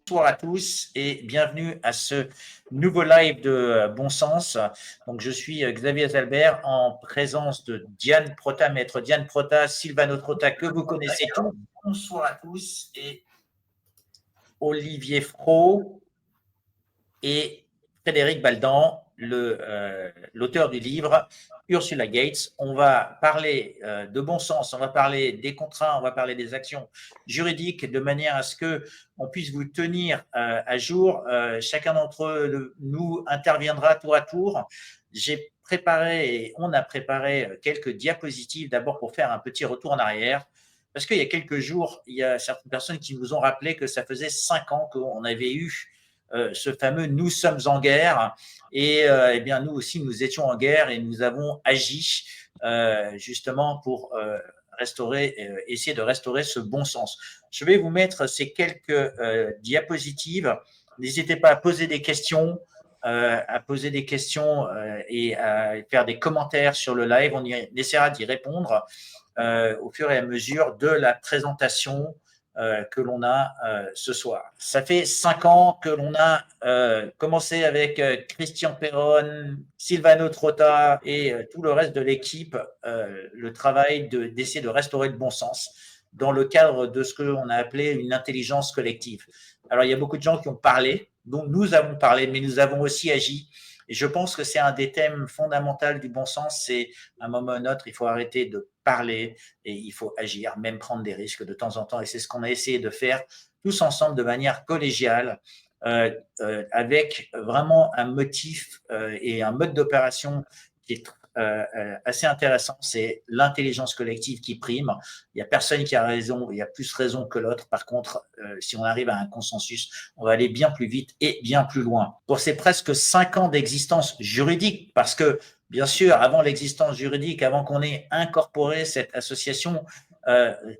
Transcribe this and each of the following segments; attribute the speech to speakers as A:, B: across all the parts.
A: Bonsoir à tous et bienvenue à ce nouveau live de Bon Sens. Donc, je suis Xavier Zalbert en présence de Diane Prota, maître Diane Prota, Silvano Trota, que vous connaissez tous. Bonsoir à tous et Olivier Fro et Frédéric Baldan, l'auteur du livre Ursula Gates. On va parler de bon sens, on va parler des contrats, on va parler des actions juridiques de manière à ce qu'on puisse vous tenir à jour. Chacun d'entre nous interviendra tour à tour. J'ai préparé et on a préparé quelques diapositives d'abord pour faire un petit retour en arrière. Parce qu'il y a quelques jours, il y a certaines personnes qui nous ont rappelé que ça faisait 5 ans qu'on avait eu ce fameux « nous sommes en guerre ». Et eh bien, nous aussi, nous étions en guerre et nous avons agi justement pour essayer de restaurer ce bon sens. Je vais vous mettre ces quelques diapositives. N'hésitez pas à poser des questions, et à faire des commentaires sur le live. On essaiera d'y répondre au fur et à mesure de la présentation que l'on a ce soir. Ça fait 5 ans que l'on a commencé avec Christian Perron, Silvano Trota et tout le reste de l'équipe, le travail d'essayer de restaurer le bon sens dans le cadre de ce que l'on a appelé une intelligence collective. Alors, il y a beaucoup de gens qui ont parlé, dont nous avons parlé, mais nous avons aussi agi. Et je pense que c'est un des thèmes fondamentaux du bon sens, c'est à un moment ou à un autre, il faut arrêter de parler et il faut agir, même prendre des risques de temps en temps. Et c'est ce qu'on a essayé de faire tous ensemble de manière collégiale, avec vraiment un motif et un mode d'opération qui est assez intéressant, c'est l'intelligence collective qui prime. Il n'y a personne qui a raison, il y a plus raison que l'autre. Par contre, si on arrive à un consensus, on va aller bien plus vite et bien plus loin. Pour ces presque 5 ans d'existence juridique, parce que bien sûr, avant l'existence juridique, avant qu'on ait incorporé cette association,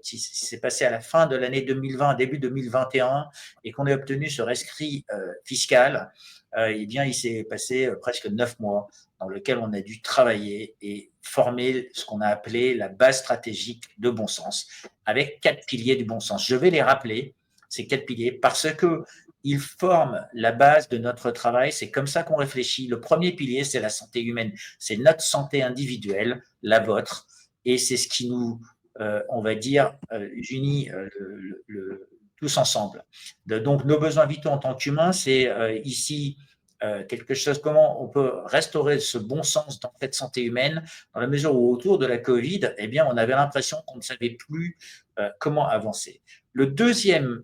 A: qui s'est passé à la fin de l'année 2020, début 2021, et qu'on ait obtenu ce rescrit fiscal, eh bien, il s'est passé presque 9 mois dans lequel on a dû travailler et former ce qu'on a appelé la base stratégique de bon sens, avec 4 piliers du bon sens. Je vais les rappeler, ces 4 piliers, parce que ils forment la base de notre travail. C'est comme ça qu'on réfléchit. Le premier pilier, c'est la santé humaine. C'est notre santé individuelle, la vôtre, et c'est ce qui nous, on va dire, unit tous ensemble. Donc, nos besoins vitaux en tant qu'humains, c'est ici quelque chose, comment on peut restaurer ce bon sens dans cette santé humaine, dans la mesure où autour de la Covid, eh bien, on avait l'impression qu'on ne savait plus comment avancer. Le deuxième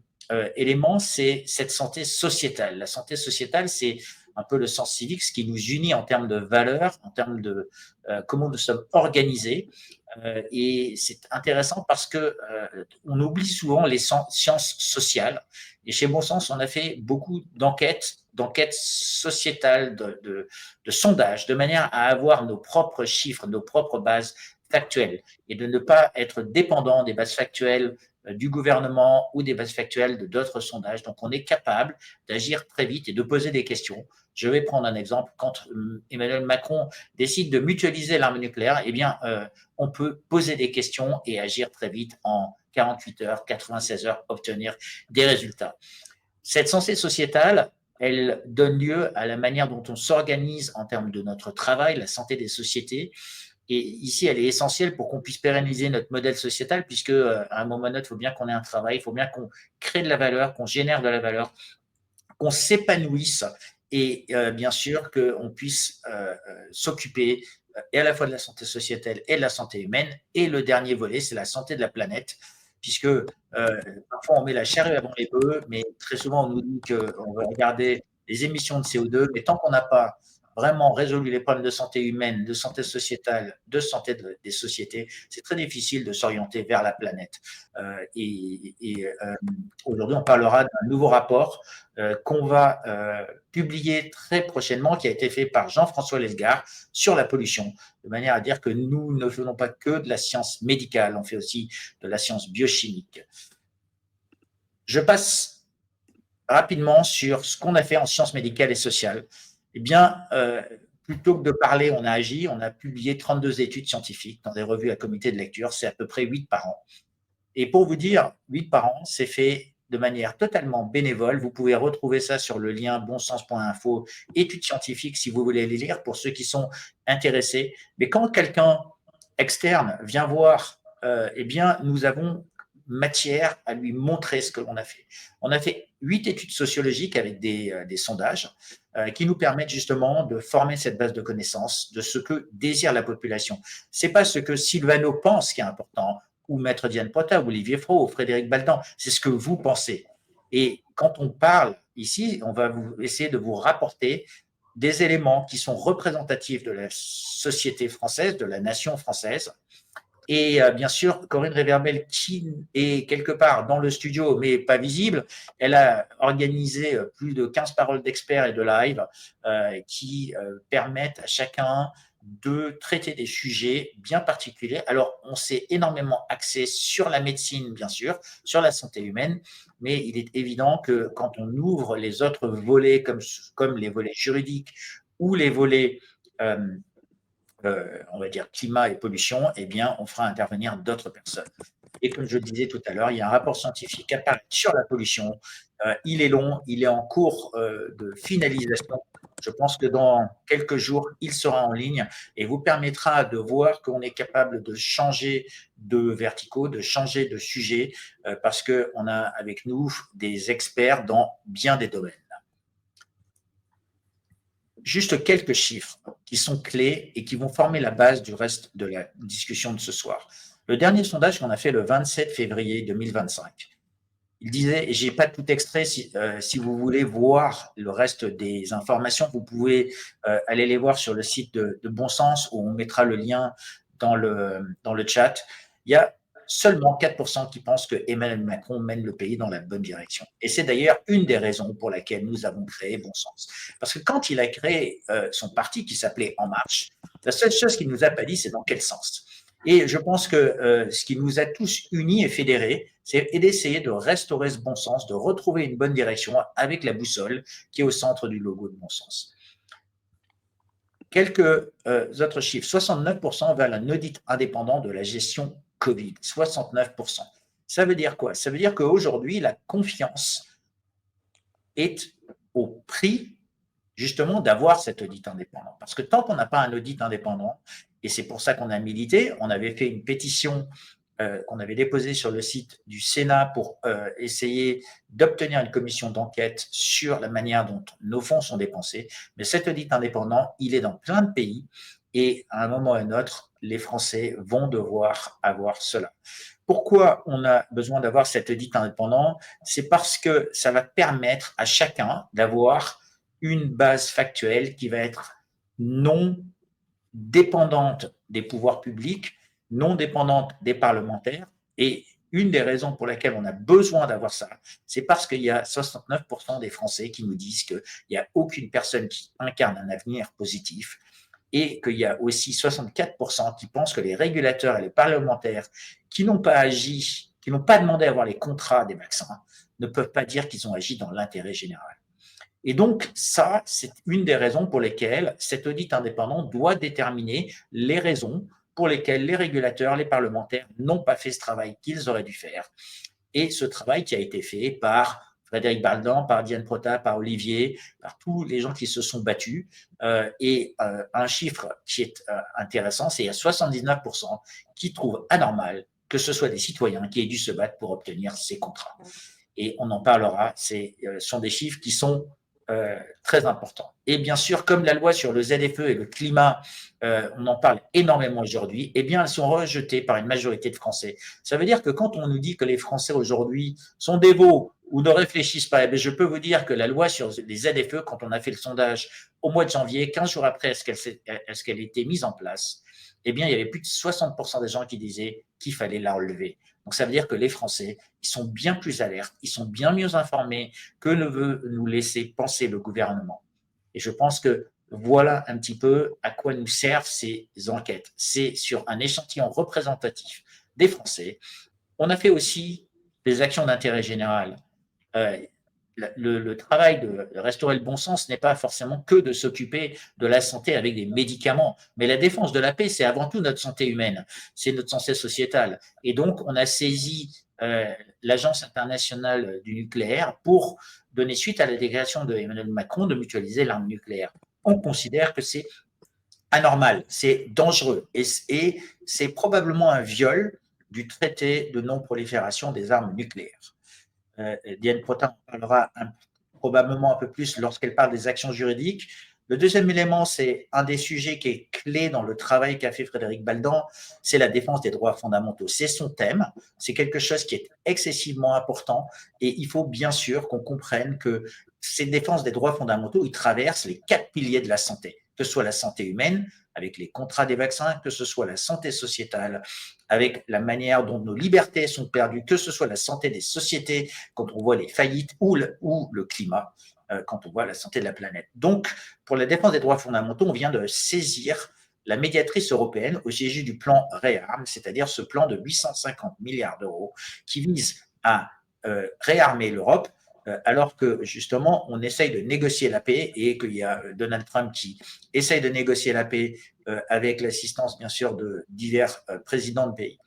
A: élément, c'est cette santé sociétale. La santé sociétale, c'est un peu le sens civique, ce qui nous unit en termes de valeurs, en termes de comment nous sommes organisés. Et c'est intéressant parce que on oublie souvent les sciences sociales. Et chez Bon Sens, on a fait beaucoup d'enquêtes sociétales, de sondages, de manière à avoir nos propres chiffres, nos propres bases factuelles et de ne pas être dépendant des bases factuelles du gouvernement ou des bases factuelles de d'autres sondages. Donc, on est capable d'agir très vite et de poser des questions. Je vais prendre un exemple. Quand Emmanuel Macron décide de mutualiser l'arme nucléaire, eh bien, on peut poser des questions et agir très vite en 48 heures, 96 heures, obtenir des résultats. Cette santé sociétale, elle donne lieu à la manière dont on s'organise en termes de notre travail, la santé des sociétés. Et ici, elle est essentielle pour qu'on puisse pérenniser notre modèle sociétal, puisque à un moment donné, il faut bien qu'on ait un travail, il faut bien qu'on crée de la valeur, qu'on génère de la valeur, qu'on s'épanouisse et bien sûr qu'on puisse s'occuper et à la fois de la santé sociétale et de la santé humaine. Et le dernier volet, c'est la santé de la planète, puisque parfois on met la charrue avant les bœufs, mais très souvent on nous dit qu'on va regarder les émissions de CO2, mais tant qu'on n'a pas vraiment résolu les problèmes de santé humaine, de santé sociétale, de santé des sociétés, c'est très difficile de s'orienter vers la planète. Aujourd'hui, on parlera d'un nouveau rapport qu'on va publier très prochainement, qui a été fait par Jean-François Lesgard sur la pollution, de manière à dire que nous ne faisons pas que de la science médicale, on fait aussi de la science biochimique. Je passe rapidement sur ce qu'on a fait en sciences médicales et sociales. Eh bien, plutôt que de parler, on a agi, on a publié 32 études scientifiques dans des revues à comité de lecture, c'est à peu près 8 par an. Et pour vous dire, 8 par an, c'est fait de manière totalement bénévole. Vous pouvez retrouver ça sur le lien bonsens.info, études scientifiques, si vous voulez les lire, pour ceux qui sont intéressés. Mais quand quelqu'un externe vient voir, eh bien, nous avons matière à lui montrer ce que l'on a fait. On a fait 8 études sociologiques avec des sondages qui nous permettent justement de former cette base de connaissances de ce que désire la population. Ce n'est pas ce que Sylvano pense qui est important, ou Maître Diane Prota, ou Olivier Fro, ou Frédéric Baldan, c'est ce que vous pensez. Et quand on parle ici, on va essayer de vous rapporter des éléments qui sont représentatifs de la société française, de la nation française. Et bien sûr, Corinne Réverbel, qui est quelque part dans le studio, mais pas visible, elle a organisé plus de 15 paroles d'experts et de live qui permettent à chacun de traiter des sujets bien particuliers. Alors, on s'est énormément axé sur la médecine, bien sûr, sur la santé humaine, mais il est évident que quand on ouvre les autres volets, comme les volets juridiques ou les volets on va dire climat et pollution, eh bien, on fera intervenir d'autres personnes. Et comme je le disais tout à l'heure, il y a un rapport scientifique à Paris sur la pollution. Il est long, il est en cours de finalisation. Je pense que dans quelques jours, il sera en ligne et vous permettra de voir qu'on est capable de changer de verticaux, de changer de sujet, parce qu'on a avec nous des experts dans bien des domaines. Juste quelques chiffres qui sont clés et qui vont former la base du reste de la discussion de ce soir. Le dernier sondage qu'on a fait le 27 février 2025, il disait, et je n'ai pas tout extrait, si vous voulez voir le reste des informations, vous pouvez aller les voir sur le site de Bon Sens, où on mettra le lien dans le chat. Il y a seulement 4% qui pensent que Emmanuel Macron mène le pays dans la bonne direction. Et c'est d'ailleurs une des raisons pour laquelle nous avons créé Bon Sens. Parce que quand il a créé son parti qui s'appelait En Marche, la seule chose qu'il ne nous a pas dit, c'est dans quel sens. Et je pense que ce qui nous a tous unis et fédérés, c'est d'essayer de restaurer ce bon sens, de retrouver une bonne direction avec la boussole qui est au centre du logo de Bon Sens. Quelques autres chiffres. 69% veulent un audit indépendant de la gestion Covid. 69%. Ça veut dire quoi? Ça veut dire qu'aujourd'hui, la confiance est au prix justement d'avoir cet audit indépendant. Parce que tant qu'on n'a pas un audit indépendant, et c'est pour ça qu'on a milité, on avait fait une pétition qu'on avait déposée sur le site du Sénat pour essayer d'obtenir une commission d'enquête sur la manière dont nos fonds sont dépensés. Mais cet audit indépendant, il est dans plein de pays et à un moment ou à un autre, les Français vont devoir avoir cela. Pourquoi on a besoin d'avoir cet audit indépendant? C'est parce que ça va permettre à chacun d'avoir une base factuelle qui va être non dépendante des pouvoirs publics, non dépendante des parlementaires. Et une des raisons pour lesquelles on a besoin d'avoir ça, c'est parce qu'il y a 69% des Français qui nous disent qu'il n'y a aucune personne qui incarne un avenir positif et qu'il y a aussi 64% qui pensent que les régulateurs et les parlementaires qui n'ont pas agi, qui n'ont pas demandé à avoir les contrats des vaccins, ne peuvent pas dire qu'ils ont agi dans l'intérêt général. Et donc, ça, c'est une des raisons pour lesquelles cet audit indépendant doit déterminer les raisons pour lesquelles les régulateurs, les parlementaires n'ont pas fait ce travail qu'ils auraient dû faire. Et ce travail qui a été fait par Frédéric Baldan, par Diane Prota, par Olivier, par tous les gens qui se sont battus. Et un chiffre qui est intéressant, c'est qu'il y a 79% qui trouvent anormal que ce soit des citoyens qui aient dû se battre pour obtenir ces contrats. Et on en parlera, ce sont des chiffres qui sont très important. Et bien sûr, comme la loi sur le ZFE et le climat, on en parle énormément aujourd'hui, eh bien, elles sont rejetées par une majorité de Français. Ça veut dire que quand on nous dit que les Français aujourd'hui sont des veaux ou ne réfléchissent pas, eh bien, je peux vous dire que la loi sur les ZFE, quand on a fait le sondage au mois de janvier, 15 jours après est-ce qu'elle était mise en place, eh bien, il y avait plus de 60% des gens qui disaient qu'il fallait la relever. Donc, ça veut dire que les Français, ils sont bien plus alertes, ils sont bien mieux informés que ne veut nous laisser penser le gouvernement. Et je pense que voilà un petit peu à quoi nous servent ces enquêtes. C'est sur un échantillon représentatif des Français. On a fait aussi des actions d'intérêt général. Le travail de restaurer le bon sens n'est pas forcément que de s'occuper de la santé avec des médicaments, mais la défense de la paix, c'est avant tout notre santé humaine, c'est notre santé sociétale. Et donc, on a saisi l'Agence internationale du nucléaire pour donner suite à la déclaration de Emmanuel Macron de mutualiser l'arme nucléaire. On considère que c'est anormal, c'est dangereux et c'est probablement un viol du traité de non-prolifération des armes nucléaires. Diane Protin en parlera probablement un peu plus lorsqu'elle parle des actions juridiques. Le deuxième élément, c'est un des sujets qui est clé dans le travail qu'a fait Frédéric Baldan, c'est la défense des droits fondamentaux. C'est son thème, c'est quelque chose qui est excessivement important et il faut bien sûr qu'on comprenne que cette défense des droits fondamentaux, ils traversent les 4 piliers de la santé, que ce soit la santé humaine, avec les contrats des vaccins, que ce soit la santé sociétale, avec la manière dont nos libertés sont perdues, que ce soit la santé des sociétés, quand on voit les faillites, ou le climat, quand on voit la santé de la planète. Donc, pour la défense des droits fondamentaux, on vient de saisir la médiatrice européenne au sujet du plan REARM, c'est-à-dire ce plan de 850 milliards d'euros qui vise à réarmer l'Europe, alors que justement, on essaye de négocier la paix et qu'il y a Donald Trump qui essaye de négocier la paix avec l'assistance, bien sûr, de divers présidents de pays.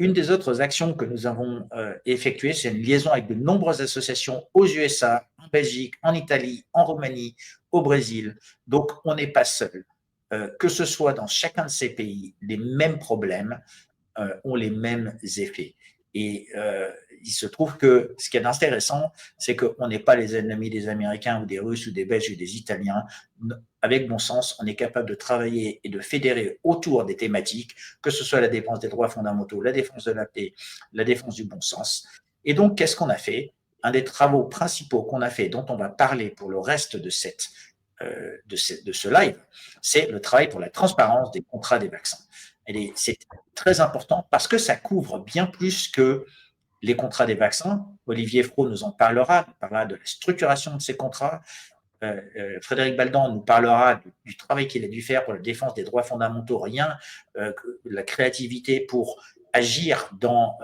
A: Une des autres actions que nous avons effectuées, c'est une liaison avec de nombreuses associations aux USA, en Belgique, en Italie, en Roumanie, au Brésil. Donc, on n'est pas seul. Que ce soit dans chacun de ces pays, les mêmes problèmes ont les mêmes effets. Et il se trouve que ce qui est intéressant, c'est qu'on n'est pas les ennemis des Américains ou des Russes ou des Belges ou des Italiens. Avec bon sens, on est capable de travailler et de fédérer autour des thématiques, que ce soit la défense des droits fondamentaux, la défense de la paix, la défense du bon sens. Et donc, qu'est-ce qu'on a fait? Un des travaux principaux qu'on a fait, dont on va parler pour le reste de ce live, c'est le travail pour la transparence des contrats des vaccins. C'est très important parce que ça couvre bien plus que les contrats des vaccins. Olivier Fraud nous en parlera, il parlera de la structuration de ces contrats. Frédéric Baldan nous parlera du travail qu'il a dû faire pour la défense des droits fondamentaux, rien que la créativité pour agir dans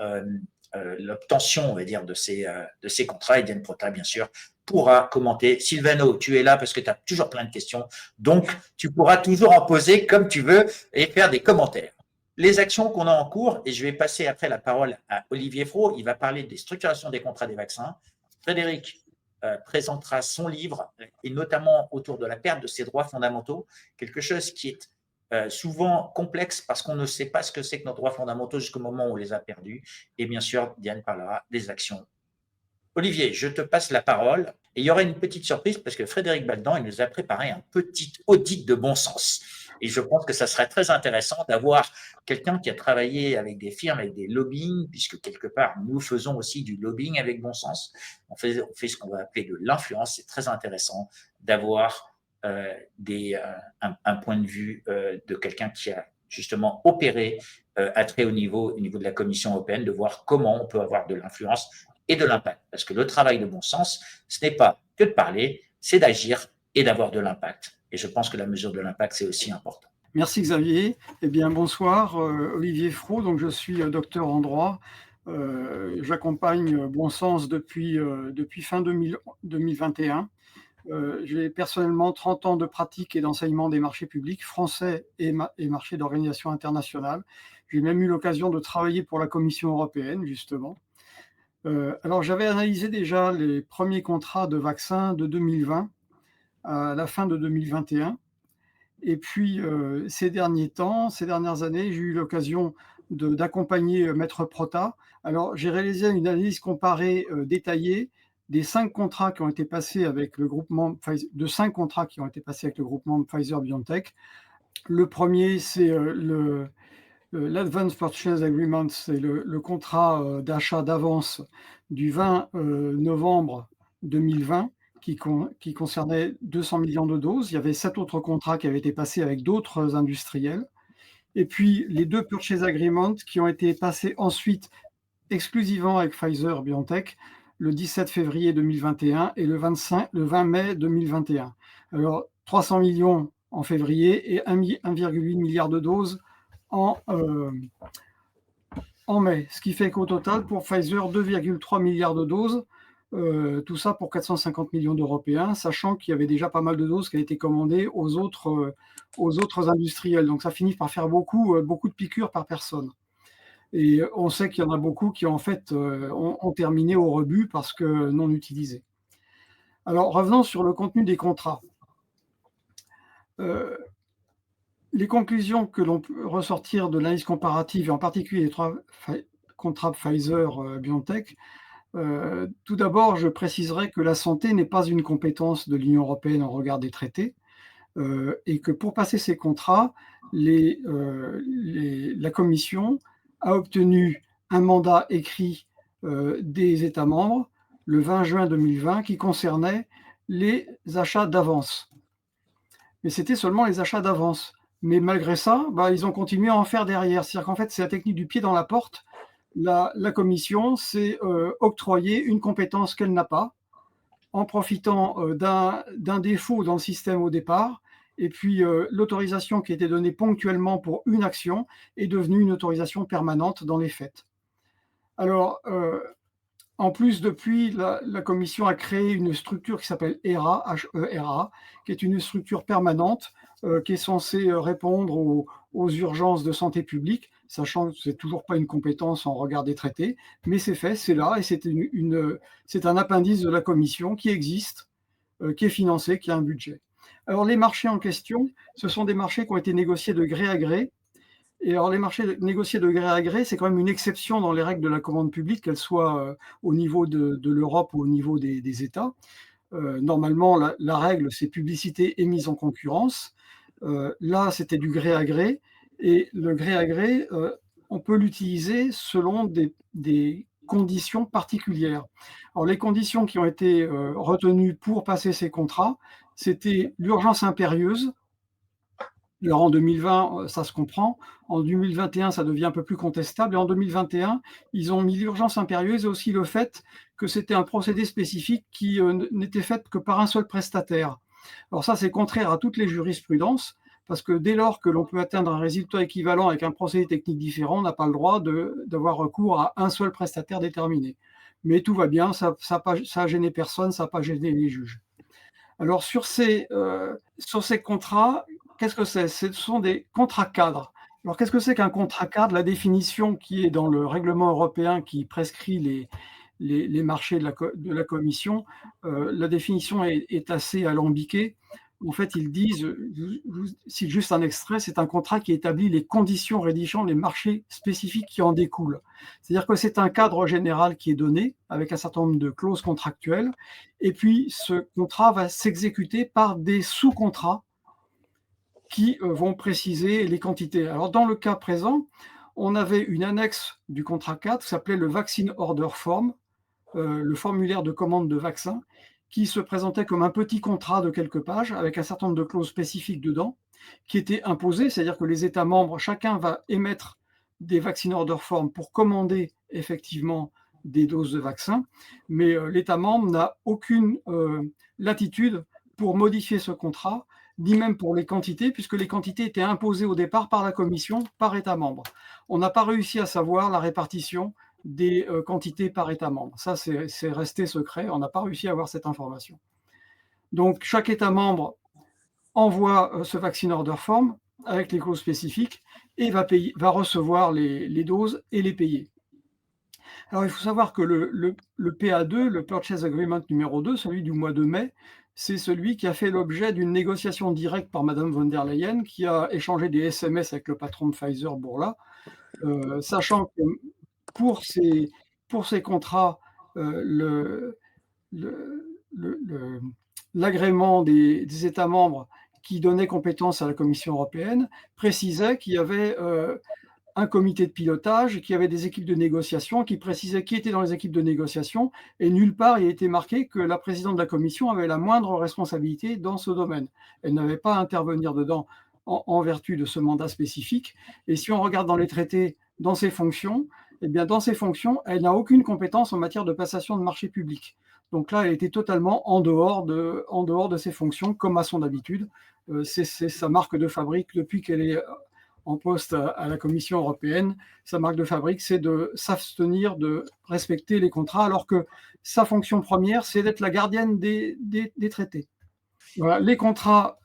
A: l'obtention, on va dire, de ces contrats. Et Diane Protin, bien sûr, pourra commenter. Sylvano, tu es là parce que tu as toujours plein de questions, donc tu pourras toujours en poser comme tu veux et faire des commentaires. Les actions qu'on a en cours, et je vais passer après la parole à Olivier Fraud, il va parler des structurations des contrats des vaccins. Frédéric présentera son livre, et notamment autour de la perte de ses droits fondamentaux, quelque chose qui est souvent complexe parce qu'on ne sait pas ce que c'est que nos droits fondamentaux jusqu'au moment où on les a perdus. Et bien sûr, Diane parlera des actions. Olivier, je te passe la parole. Et il y aura une petite surprise parce que Frédéric Baldan, il nous a préparé un petit audit de bon sens. Et je pense que ça serait très intéressant d'avoir quelqu'un qui a travaillé avec des firmes, avec des lobbying, puisque quelque part, nous faisons aussi du lobbying avec bon sens. On fait ce qu'on va appeler de l'influence. C'est très intéressant d'avoir un point de vue de quelqu'un qui a justement opéré à très haut niveau, au niveau de la Commission européenne, de voir comment on peut avoir de l'influence et de l'impact. Parce que le travail de bon sens, ce n'est pas que de parler, c'est d'agir et d'avoir de l'impact. Et je pense que la mesure de l'impact, c'est aussi important.
B: Merci Xavier. Eh bien, bonsoir, Olivier Fraud. Donc, je suis docteur en droit. J'accompagne Bon Sens depuis fin 2021. J'ai personnellement 30 ans de pratique et d'enseignement des marchés publics français et marchés d'organisation internationale. J'ai même eu l'occasion de travailler pour la Commission européenne, justement. Alors, j'avais analysé déjà les premiers contrats de vaccins de 2020 à la fin de 2021. Et puis, ces dernières années, j'ai eu l'occasion d'accompagner Maître Protat. Alors, j'ai réalisé une analyse comparée détaillée des 5 contrats qui ont été passés avec le groupement Pfizer-BioNTech. Le premier, c'est l'Advance Purchase Agreement, c'est le contrat d'achat d'avance du 20 novembre 2020 qui concernait 200 millions de doses. Il y avait 7 autres contrats qui avaient été passés avec d'autres industriels. Et puis les 2 Purchase Agreements qui ont été passés ensuite exclusivement avec Pfizer-BioNTech le 17 février 2021 et le 20 mai 2021. Alors 300 millions en février et 1,8 milliard de doses en mai. Ce qui fait qu'au total, pour Pfizer, 2,3 milliards de doses. Tout ça pour 450 millions d'Européens, sachant qu'il y avait déjà pas mal de doses qui avaient été commandées aux autres industriels. Donc ça finit par faire beaucoup de piqûres par personne. Et on sait qu'il y en a beaucoup qui, en fait, ont terminé au rebut parce que non utilisés. Alors, revenons sur le contenu des contrats. Les conclusions que l'on peut ressortir de l'analyse comparative, et en particulier les 3 contrats Pfizer-BioNTech, tout d'abord, je préciserai que la santé n'est pas une compétence de l'Union européenne au regard des traités, et que pour passer ces contrats, la Commission a obtenu un mandat écrit des États membres le 20 juin 2020 qui concernait les achats d'avance. Mais c'était seulement les achats d'avance. Mais malgré ça, ils ont continué à en faire derrière. C'est-à-dire qu'en fait, c'est la technique du pied dans la porte. La Commission s'est octroyée une compétence qu'elle n'a pas, en profitant d'un défaut dans le système au départ. Et puis, l'autorisation qui était donnée ponctuellement pour une action est devenue une autorisation permanente dans les faits. Alors, en plus, depuis, la Commission a créé une structure qui s'appelle HERA, H-E-R-A, qui est une structure permanente qui est censée répondre aux urgences de santé publique, sachant que ce n'est toujours pas une compétence en regard des traités, mais c'est fait, c'est là, et c'est un appendice de la Commission qui existe, qui est financé, qui a un budget. Alors, les marchés en question, ce sont des marchés qui ont été négociés de gré à gré. Et alors, les marchés négociés de gré à gré, c'est quand même une exception dans les règles de la commande publique, qu'elles soient au niveau de l'Europe ou au niveau des États. Normalement, la règle, c'est publicité et mise en concurrence. Là, c'était du gré à gré. Et le gré à gré, on peut l'utiliser selon des conditions particulières. Alors, les conditions qui ont été retenues pour passer ces contrats, c'était l'urgence impérieuse. Alors en 2020, ça se comprend. En 2021, ça devient un peu plus contestable. Et en 2021, ils ont mis l'urgence impérieuse et aussi le fait que c'était un procédé spécifique qui n'était fait que par un seul prestataire. Alors ça, c'est contraire à toutes les jurisprudences, parce que dès lors que l'on peut atteindre un résultat équivalent avec un procédé technique différent, on n'a pas le droit d'avoir recours à un seul prestataire déterminé. Mais tout va bien, ça n'a gêné personne, ça n'a pas gêné les juges. Alors sur ces contrats, qu'est-ce que c'est? Ce sont des contrats cadres. Alors qu'est-ce que c'est qu'un contrat cadre? La définition qui est dans le règlement européen qui prescrit les marchés de la Commission, la définition est assez alambiquée. En fait, ils disent, je vous cite juste un extrait, c'est un contrat qui établit les conditions rédigeant les marchés spécifiques qui en découlent. C'est-à-dire que c'est un cadre général qui est donné avec un certain nombre de clauses contractuelles, et puis ce contrat va s'exécuter par des sous-contrats qui vont préciser les quantités. Alors dans le cas présent, on avait une annexe du contrat 4 qui s'appelait le Vaccine Order Form, le formulaire de commande de vaccin, qui se présentait comme un petit contrat de quelques pages avec un certain nombre de clauses spécifiques dedans, qui étaient imposées, c'est-à-dire que les États membres, chacun va émettre des Vaccine Order Form pour commander effectivement des doses de vaccin, mais l'État membre n'a aucune latitude pour modifier ce contrat, ni même pour les quantités, puisque les quantités étaient imposées au départ par la Commission, par État membre. On n'a pas réussi à savoir la répartition des quantités par État membre. Ça, c'est resté secret. On n'a pas réussi à avoir cette information. Donc, chaque État membre envoie ce Vaccine Order Form avec les clauses spécifiques et va recevoir les doses et les payer. Alors, il faut savoir que le PA2, le Purchase Agreement numéro 2, celui du mois de mai, c'est celui qui a fait l'objet d'une négociation directe par Madame von der Leyen, qui a échangé des SMS avec le patron de Pfizer, Bourla, sachant que pour ces contrats, l'agrément des États membres qui donnait compétence à la Commission européenne précisait qu'il y avait un comité de pilotage, qu'il y avait des équipes de négociation, qui précisait qui était dans les équipes de négociation, et nulle part il a été marqué que la présidente de la Commission avait la moindre responsabilité dans ce domaine. Elle n'avait pas à intervenir dedans en vertu de ce mandat spécifique. Et si on regarde dans les traités, dans ses fonctions, eh bien, dans ses fonctions, elle n'a aucune compétence en matière de passation de marché public. Donc là, elle était totalement en dehors de ses fonctions, comme à son habitude. C'est sa marque de fabrique depuis qu'elle est en poste à la Commission européenne. Sa marque de fabrique, c'est de s'abstenir de respecter les contrats, alors que sa fonction première, c'est d'être la gardienne des traités. Voilà, les contrats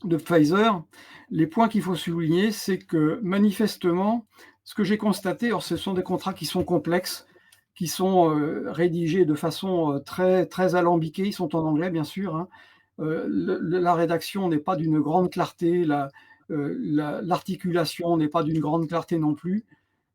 B: de Pfizer, les points qu'il faut souligner, c'est que manifestement, ce que j'ai constaté, alors ce sont des contrats qui sont complexes, qui sont rédigés de façon très, très alambiquée, ils sont en anglais bien sûr, hein. La rédaction n'est pas d'une grande clarté, l'articulation n'est pas d'une grande clarté non plus.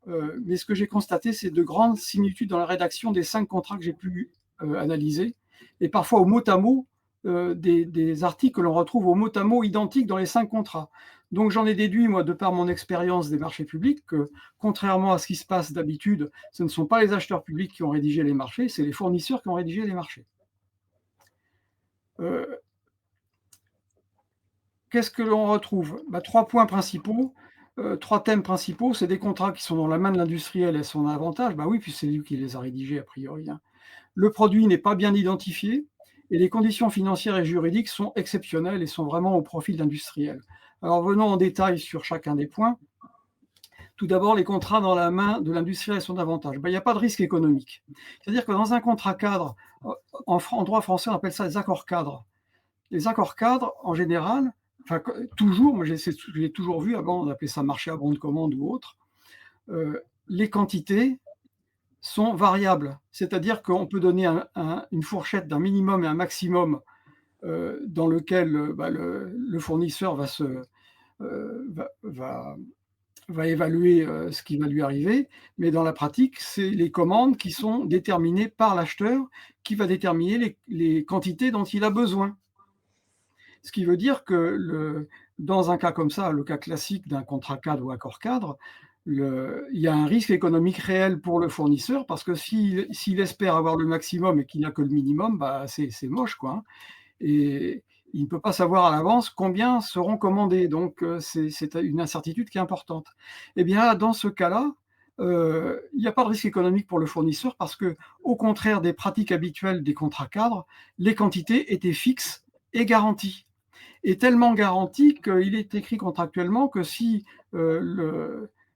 B: Mais ce que j'ai constaté, c'est de grandes similitudes dans la rédaction des 5 contrats que j'ai pu analyser, et parfois au mot à mot, des articles que l'on retrouve au mot à mot identiques dans les 5 contrats. Donc j'en ai déduit, moi, de par mon expérience des marchés publics, que contrairement à ce qui se passe d'habitude, ce ne sont pas les acheteurs publics qui ont rédigé les marchés, c'est les fournisseurs qui ont rédigé les marchés. Qu'est-ce que l'on retrouve? 3 points principaux, 3 thèmes principaux. C'est des contrats qui sont dans la main de l'industriel et son avantage. Oui, puis c'est lui qui les a rédigés a priori, hein. Le produit n'est pas bien identifié et les conditions financières et juridiques sont exceptionnelles et sont vraiment au profit de l'industriel. Alors venons en détail sur chacun des points. Tout d'abord, les contrats dans la main de l'industriel et son avantage. Il n'y a pas de risque économique. C'est-à-dire que dans un contrat cadre, en droit français, on appelle ça des accords cadres. Les accords cadres, en général, enfin toujours, moi j'ai toujours vu, avant on appelait ça marché à bon de commande ou autre, les quantités sont variables. C'est-à-dire qu'on peut donner une fourchette d'un minimum et un maximum dans lequel le fournisseur va évaluer ce qui va lui arriver, mais dans la pratique, c'est les commandes qui sont déterminées par l'acheteur qui va déterminer les quantités dont il a besoin. Ce qui veut dire que dans un cas comme ça, le cas classique d'un contrat cadre ou accord cadre, il y a un risque économique réel pour le fournisseur parce que s'il espère avoir le maximum et qu'il n'a que le minimum, c'est moche, quoi, hein. Et il ne peut pas savoir à l'avance combien seront commandés. Donc, c'est une incertitude qui est importante. Eh bien, dans ce cas-là, il n'y a pas de risque économique pour le fournisseur parce que, au contraire des pratiques habituelles des contrats cadres, les quantités étaient fixes et garanties. Et tellement garanties qu'il est écrit contractuellement que si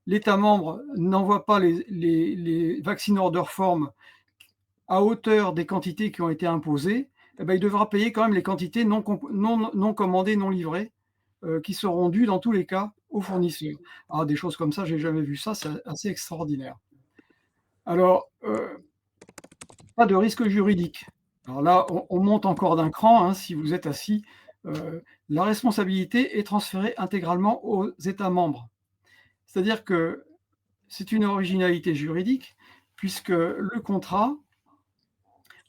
B: l'État membre n'envoie pas les vaccine order form à hauteur des quantités qui ont été imposées, il devra payer quand même les quantités non commandées, non livrées, qui seront dues dans tous les cas aux fournisseurs. Alors, des choses comme ça, j'ai jamais vu ça, c'est assez extraordinaire. Alors, pas de risque juridique. Alors là, on monte encore d'un cran, hein, si vous êtes assis. La responsabilité est transférée intégralement aux États membres. C'est-à-dire que c'est une originalité juridique, puisque le contrat,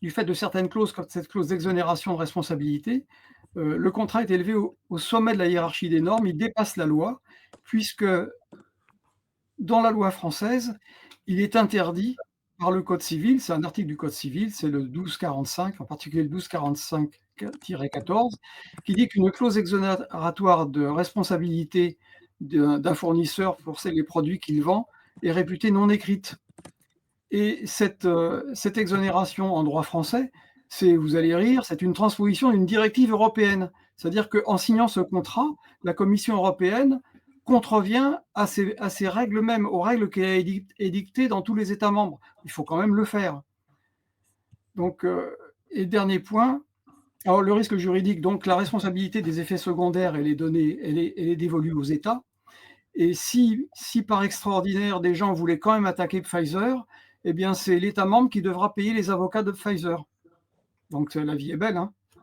B: du fait de certaines clauses, comme cette clause d'exonération de responsabilité, le contrat est élevé au sommet de la hiérarchie des normes, il dépasse la loi, puisque dans la loi française, il est interdit par le Code civil, c'est un article du Code civil, c'est le 1245, en particulier le 1245-14, qui dit qu'une clause exonératoire de responsabilité d'un fournisseur pour les produits qu'il vend est réputée non écrite. Et cette exonération en droit français, vous allez rire, c'est une transposition d'une directive européenne. C'est-à-dire qu'en signant ce contrat, la Commission européenne contrevient à ces règles mêmes, aux règles qu'elle a édictées dans tous les États membres. Il faut quand même le faire. Donc, et dernier point, alors le risque juridique, donc la responsabilité des effets secondaires, elle est dévolue aux États. Et si par extraordinaire, des gens voulaient quand même attaquer Pfizer, eh bien, c'est l'État membre qui devra payer les avocats de Pfizer. Donc, la vie est belle, hein. Il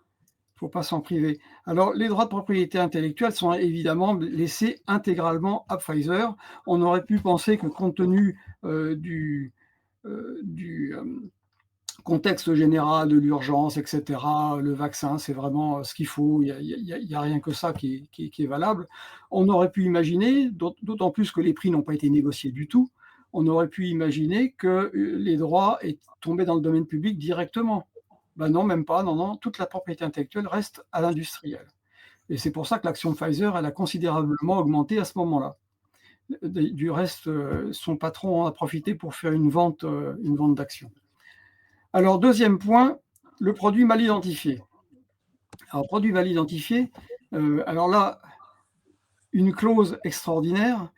B: ne faut pas s'en priver. Alors, les droits de propriété intellectuelle sont évidemment laissés intégralement à Pfizer. On aurait pu penser que, compte tenu du contexte général, de l'urgence, etc., le vaccin, c'est vraiment ce qu'il faut, il n'y a rien que ça qui est valable. On aurait pu imaginer, d'autant plus que les prix n'ont pas été négociés du tout, on aurait pu imaginer que les droits aient tombé dans le domaine public directement. Non, même pas, non, toute la propriété intellectuelle reste à l'industriel. Et c'est pour ça que l'action de Pfizer, elle a considérablement augmenté à ce moment-là. Du reste, son patron en a profité pour faire une vente d'actions. Alors, deuxième point, le produit mal identifié. Alors, produit mal identifié, alors là, une clause extraordinaire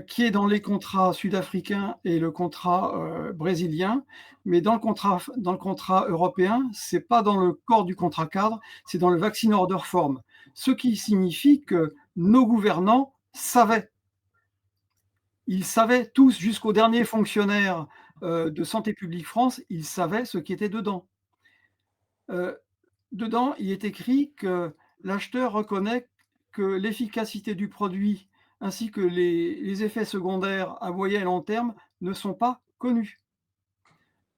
B: qui est dans les contrats sud-africains et le contrat brésilien, mais dans le contrat européen, c'est pas dans le corps du contrat cadre, c'est dans le vaccine order form. ce qui signifie que nos gouvernants savaient. Ils savaient tous, jusqu'au dernier fonctionnaire de Santé publique France, ils savaient ce qui était dedans. Dedans, il est écrit que l'acheteur reconnaît que l'efficacité du produit ainsi que les effets secondaires à moyen et long terme ne sont pas connus.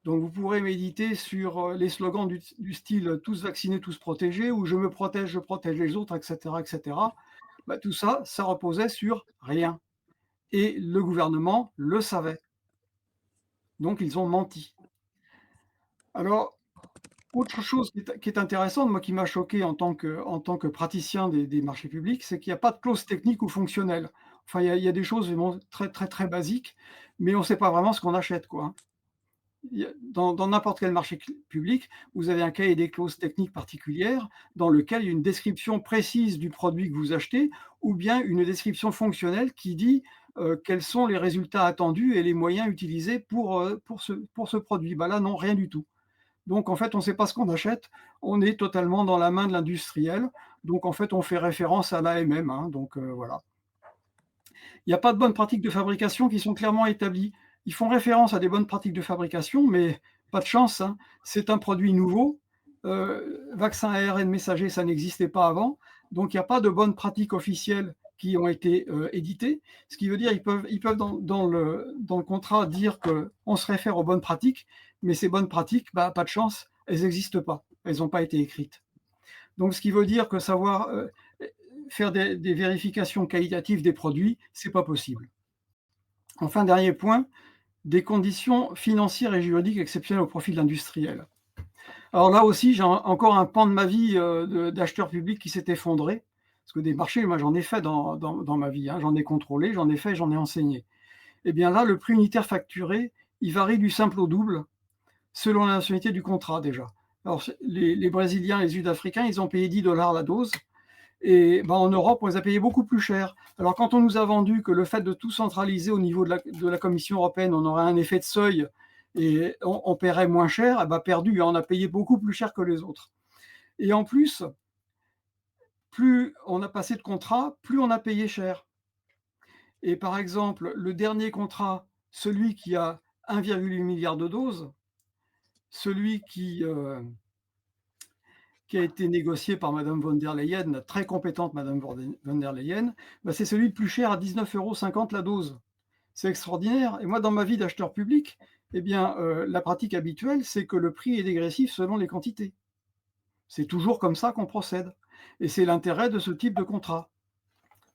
B: Donc vous pourrez méditer sur les slogans du style tous vaccinés, tous protégés, ou je me protège, je protège les autres, etc. etc. Bah, tout ça, ça reposait sur rien. Et le gouvernement le savait. Donc ils ont menti. Alors, autre chose qui est intéressante, moi qui m'a choqué en tant que praticien des marchés publics, c'est qu'il n'y a pas de clause technique ou fonctionnelle. Enfin, il y a des choses vraiment très, très, très basiques, mais on ne sait pas vraiment ce qu'on achète, quoi, hein. Dans n'importe quel marché public, vous avez un cahier des clauses techniques particulières dans lequel il y a une description précise du produit que vous achetez ou bien une description fonctionnelle qui dit quels sont les résultats attendus et les moyens utilisés pour ce produit. Bah là, non, rien du tout. Donc, en fait, on ne sait pas ce qu'on achète. On est totalement dans la main de l'industriel. Donc, en fait, on fait référence à l'AMM, hein, donc voilà. Il n'y a pas de bonnes pratiques de fabrication qui sont clairement établies. Ils font référence à des bonnes pratiques de fabrication, mais pas de chance, hein. C'est un produit nouveau. Vaccin ARN messager, ça n'existait pas avant. Donc, il n'y a pas de bonnes pratiques officielles qui ont été éditées. Ce qui veut dire qu'ils peuvent dans le contrat dire qu'on se réfère aux bonnes pratiques, mais ces bonnes pratiques, bah, pas de chance, elles n'existent pas. Elles n'ont pas été écrites. Donc, ce qui veut dire que savoir faire des vérifications qualitatives des produits, c'est pas possible. Enfin, dernier point, des conditions financières et juridiques exceptionnelles au profit de l'industriel. Alors là aussi, j'ai encore un pan de ma vie d'acheteur public qui s'est effondré, parce que des marchés, moi j'en ai fait dans ma vie, hein. J'en ai contrôlé, j'en ai fait, j'en ai enseigné. Et bien là, le prix unitaire facturé, il varie du simple au double, selon la nationalité du contrat déjà. Alors les Brésiliens, les Sud-Africains, ils ont payé 10 $ la dose, et ben, en Europe, on les a payés beaucoup plus cher. Alors quand on nous a vendu que le fait de tout centraliser au niveau de la Commission européenne, on aurait un effet de seuil et on paierait moins cher, eh ben, perdu, on a payé beaucoup plus cher que les autres. Et en plus, plus on a passé de contrats, plus on a payé cher. Et par exemple, le dernier contrat, celui qui a 1,8 milliard de doses, celui qui a été négocié par Madame von der Leyen, la très compétente Madame von der Leyen, bah, c'est celui le plus cher à 19,50 € la dose. C'est extraordinaire. Et moi, dans ma vie d'acheteur public, eh bien, la pratique habituelle, c'est que le prix est dégressif selon les quantités. C'est toujours comme ça qu'on procède. Et c'est l'intérêt de ce type de contrat.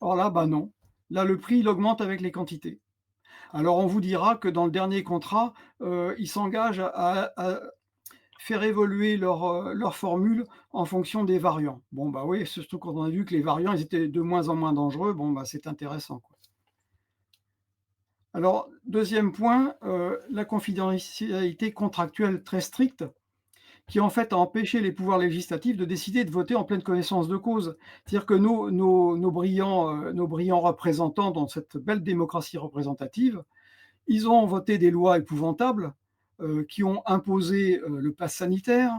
B: Or là, bah non. Là, le prix, il augmente avec les quantités. Alors, on vous dira que dans le dernier contrat, ils s'engagent à faire évoluer leur formule en fonction des variants. Bon, bah oui, surtout quand on a vu que les variants, ils étaient de moins en moins dangereux, bon, bah c'est intéressant, quoi. Alors, deuxième point, la confidentialité contractuelle très stricte, qui en fait a empêché les pouvoirs législatifs de décider de voter en pleine connaissance de cause. C'est-à-dire que nos brillants représentants dans cette belle démocratie représentative, ils ont voté des lois épouvantables qui ont imposé le pass sanitaire,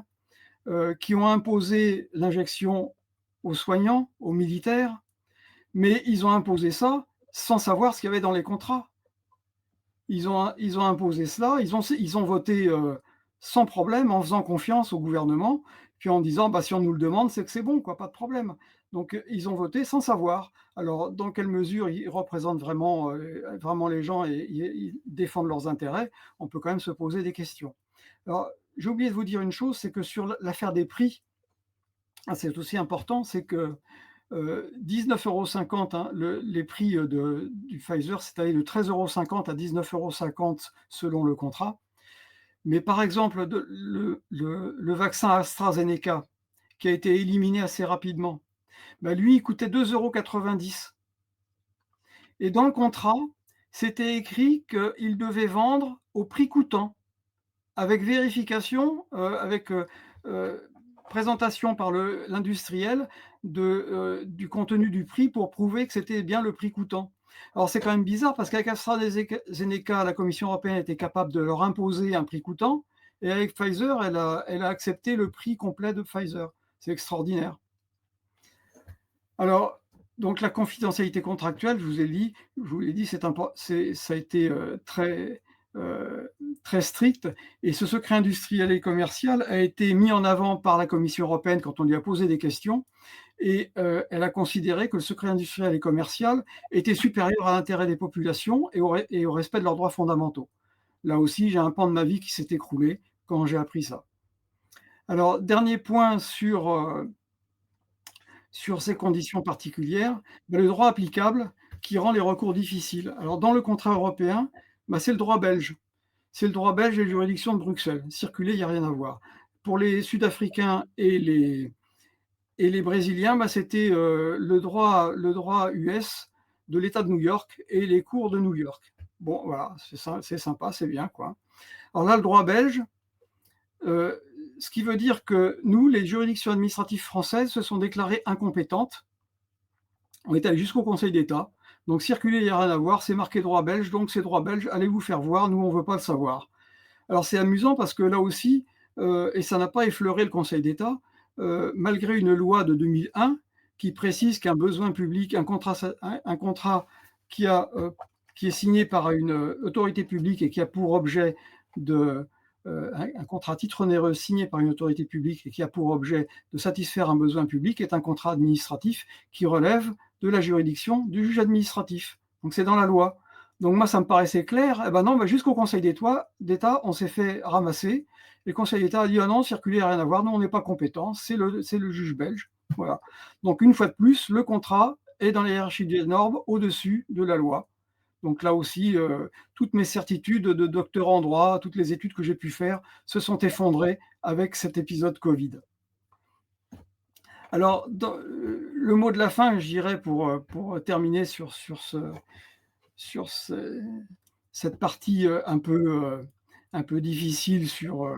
B: qui ont imposé l'injection aux soignants, aux militaires, mais ils ont imposé ça sans savoir ce qu'il y avait dans les contrats. Ils ont imposé cela, ils ont voté sans problème, en faisant confiance au gouvernement, puis en disant bah, si on nous le demande, c'est que c'est bon, quoi, pas de problème. Donc ils ont voté sans savoir. Alors, dans quelle mesure ils représentent vraiment les gens et ils défendent leurs intérêts, on peut quand même se poser des questions. Alors, j'ai oublié de vous dire une chose, c'est que sur l'affaire des prix, c'est aussi important, c'est que 19,50 €, hein, les prix du Pfizer, c'est allé de 13,50 € à 19,50 € selon le contrat. Mais par exemple, le vaccin AstraZeneca, qui a été éliminé assez rapidement, bah lui, il coûtait 2,90 €. Et dans le contrat, c'était écrit qu'il devait vendre au prix coûtant, avec vérification, avec présentation par l'industriel du contenu du prix pour prouver que c'était bien le prix coûtant. Alors c'est quand même bizarre parce qu'avec AstraZeneca, la Commission européenne était capable de leur imposer un prix coûtant et avec Pfizer, elle a accepté le prix complet de Pfizer. C'est extraordinaire. Alors, donc la confidentialité contractuelle, je vous l'ai dit, ça a été très strict, et ce secret industriel et commercial a été mis en avant par la Commission européenne quand on lui a posé des questions, et elle a considéré que le secret industriel et commercial était supérieur à l'intérêt des populations et au respect de leurs droits fondamentaux. Là aussi, j'ai un pan de ma vie qui s'est écroulé quand j'ai appris ça. Alors, dernier point sur ces conditions particulières, le droit applicable qui rend les recours difficiles. Alors, dans le contrat européen, c'est le droit belge. C'est le droit belge et les juridictions de Bruxelles. Circuler, il n'y a rien à voir. Pour les Sud-Africains et les Brésiliens, c'était le droit US de l'État de New York et les cours de New York. Bon, voilà, c'est sympa, c'est bien, quoi. Alors là, le droit belge, ce qui veut dire que nous, les juridictions administratives françaises, se sont déclarées incompétentes. On est allé jusqu'au Conseil d'État. Donc circuler, il n'y a rien à voir, c'est marqué droit belge, donc c'est droit belge, allez vous faire voir, nous on ne veut pas le savoir. Alors c'est amusant parce que là aussi, et ça n'a pas effleuré le Conseil d'État, malgré une loi de 2001 qui précise qu'un besoin public, un contrat qui est signé par une autorité publique et qui a pour objet de un contrat à titre onéreux signé par une autorité publique et qui a pour objet de satisfaire un besoin public est un contrat administratif qui relève de la juridiction du juge administratif. Donc c'est dans la loi. Donc moi, ça me paraissait clair. Eh ben non, jusqu'au Conseil d'État, on s'est fait ramasser. Et le Conseil d'État a dit, ah non, circuler, rien à voir, nous, on n'est pas compétent, c'est le juge belge. Voilà. Donc une fois de plus, le contrat est dans la hiérarchie des normes au-dessus de la loi. Donc là aussi, toutes mes certitudes de docteur en droit, toutes les études que j'ai pu faire se sont effondrées avec cet épisode Covid. Alors, le mot de la fin, je dirais, pour terminer sur cette partie un peu difficile sur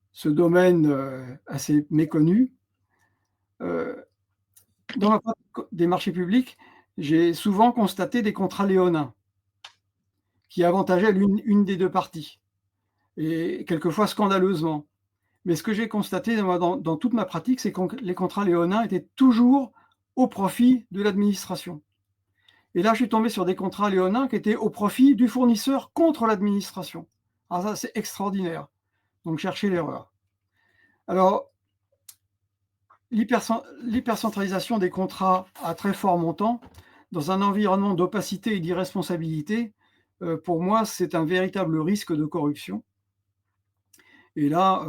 B: ce domaine assez méconnu. Dans la pratique des marchés publics, j'ai souvent constaté des contrats léonins qui avantageaient une des deux parties, et quelquefois scandaleusement. Mais ce que j'ai constaté dans toute ma pratique, c'est que les contrats léonins étaient toujours au profit de l'administration. Et là, je suis tombé sur des contrats léonins qui étaient au profit du fournisseur contre l'administration. Alors ça, c'est extraordinaire. Donc, cherchez l'erreur. Alors, l'hypercentralisation des contrats à très fort montant, dans un environnement d'opacité et d'irresponsabilité, pour moi, c'est un véritable risque de corruption. Et là,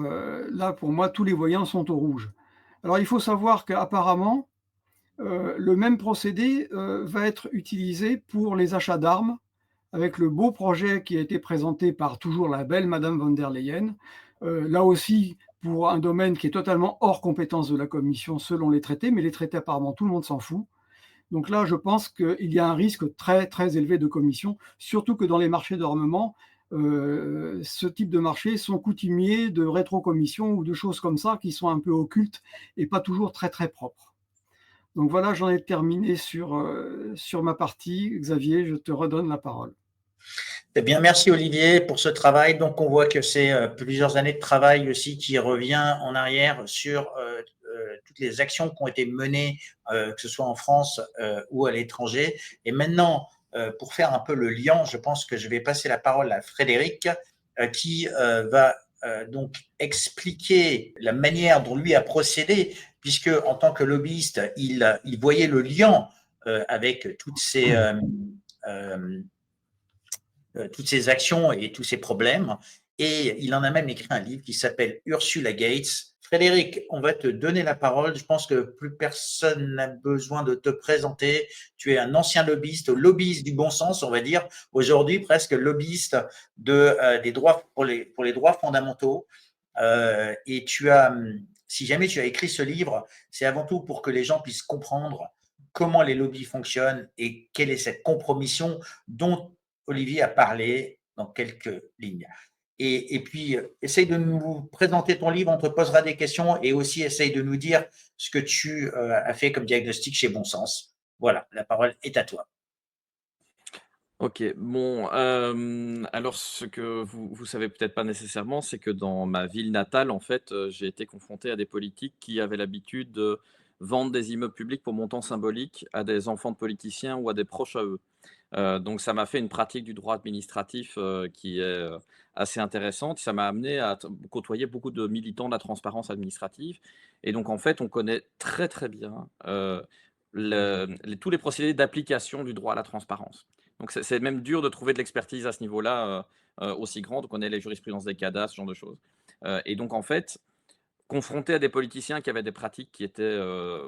B: pour moi, tous les voyants sont au rouge. Alors, il faut savoir qu'apparemment, le même procédé va être utilisé pour les achats d'armes, avec le beau projet qui a été présenté par toujours la belle Madame von der Leyen. Là aussi, pour un domaine qui est totalement hors compétence de la Commission selon les traités, mais les traités, apparemment, tout le monde s'en fout. Donc là, je pense qu'il y a un risque très, très élevé de commission, surtout que dans les marchés d'armement, ce type de marchés sont coutumiers de rétrocommission ou de choses comme ça qui sont un peu occultes et pas toujours très, très propres. Donc voilà, j'en ai terminé sur ma partie. Xavier, je te redonne la parole.
A: Eh bien, merci Olivier pour ce travail. Donc, on voit que c'est plusieurs années de travail aussi qui revient en arrière sur toutes les actions qui ont été menées, que ce soit en France ou à l'étranger. Et maintenant, pour faire un peu le lien, je pense que je vais passer la parole à Frédéric qui va donc expliquer la manière dont lui a procédé, puisque en tant que lobbyiste, il voyait le lien avec toutes ces actions et tous ces problèmes. Et il en a même écrit un livre qui s'appelle Ursula Gates. Frédéric, on va te donner la parole. Je pense que plus personne n'a besoin de te présenter. Tu es un ancien lobbyiste du bon sens, on va dire. Aujourd'hui, presque lobbyiste des droits pour les droits fondamentaux. Et si jamais tu as écrit ce livre, c'est avant tout pour que les gens puissent comprendre comment les lobbies fonctionnent et quelle est cette compromission dont Olivier a parlé dans quelques lignes. Et puis, essaye de nous présenter ton livre, on te posera des questions et aussi essaye de nous dire ce que tu as fait comme diagnostic chez Bon Sens. Voilà, la parole est à toi.
C: OK, bon, alors ce que vous savez peut-être pas nécessairement, c'est que dans ma ville natale, en fait, j'ai été confronté à des politiques qui avaient l'habitude de vendre des immeubles publics pour montant symbolique à des enfants de politiciens ou à des proches à eux. Donc ça m'a fait une pratique du droit administratif, qui est, assez intéressante. Ça m'a amené à côtoyer beaucoup de militants de la transparence administrative et donc en fait, on connaît très, très bien, tous les procédés d'application du droit à la transparence. Donc c'est même dur de trouver de l'expertise à ce niveau-là, aussi grande. On connaît les jurisprudences des CADA, ce genre de choses. Et donc en fait, confronté à des politiciens qui avaient des pratiques qui étaient,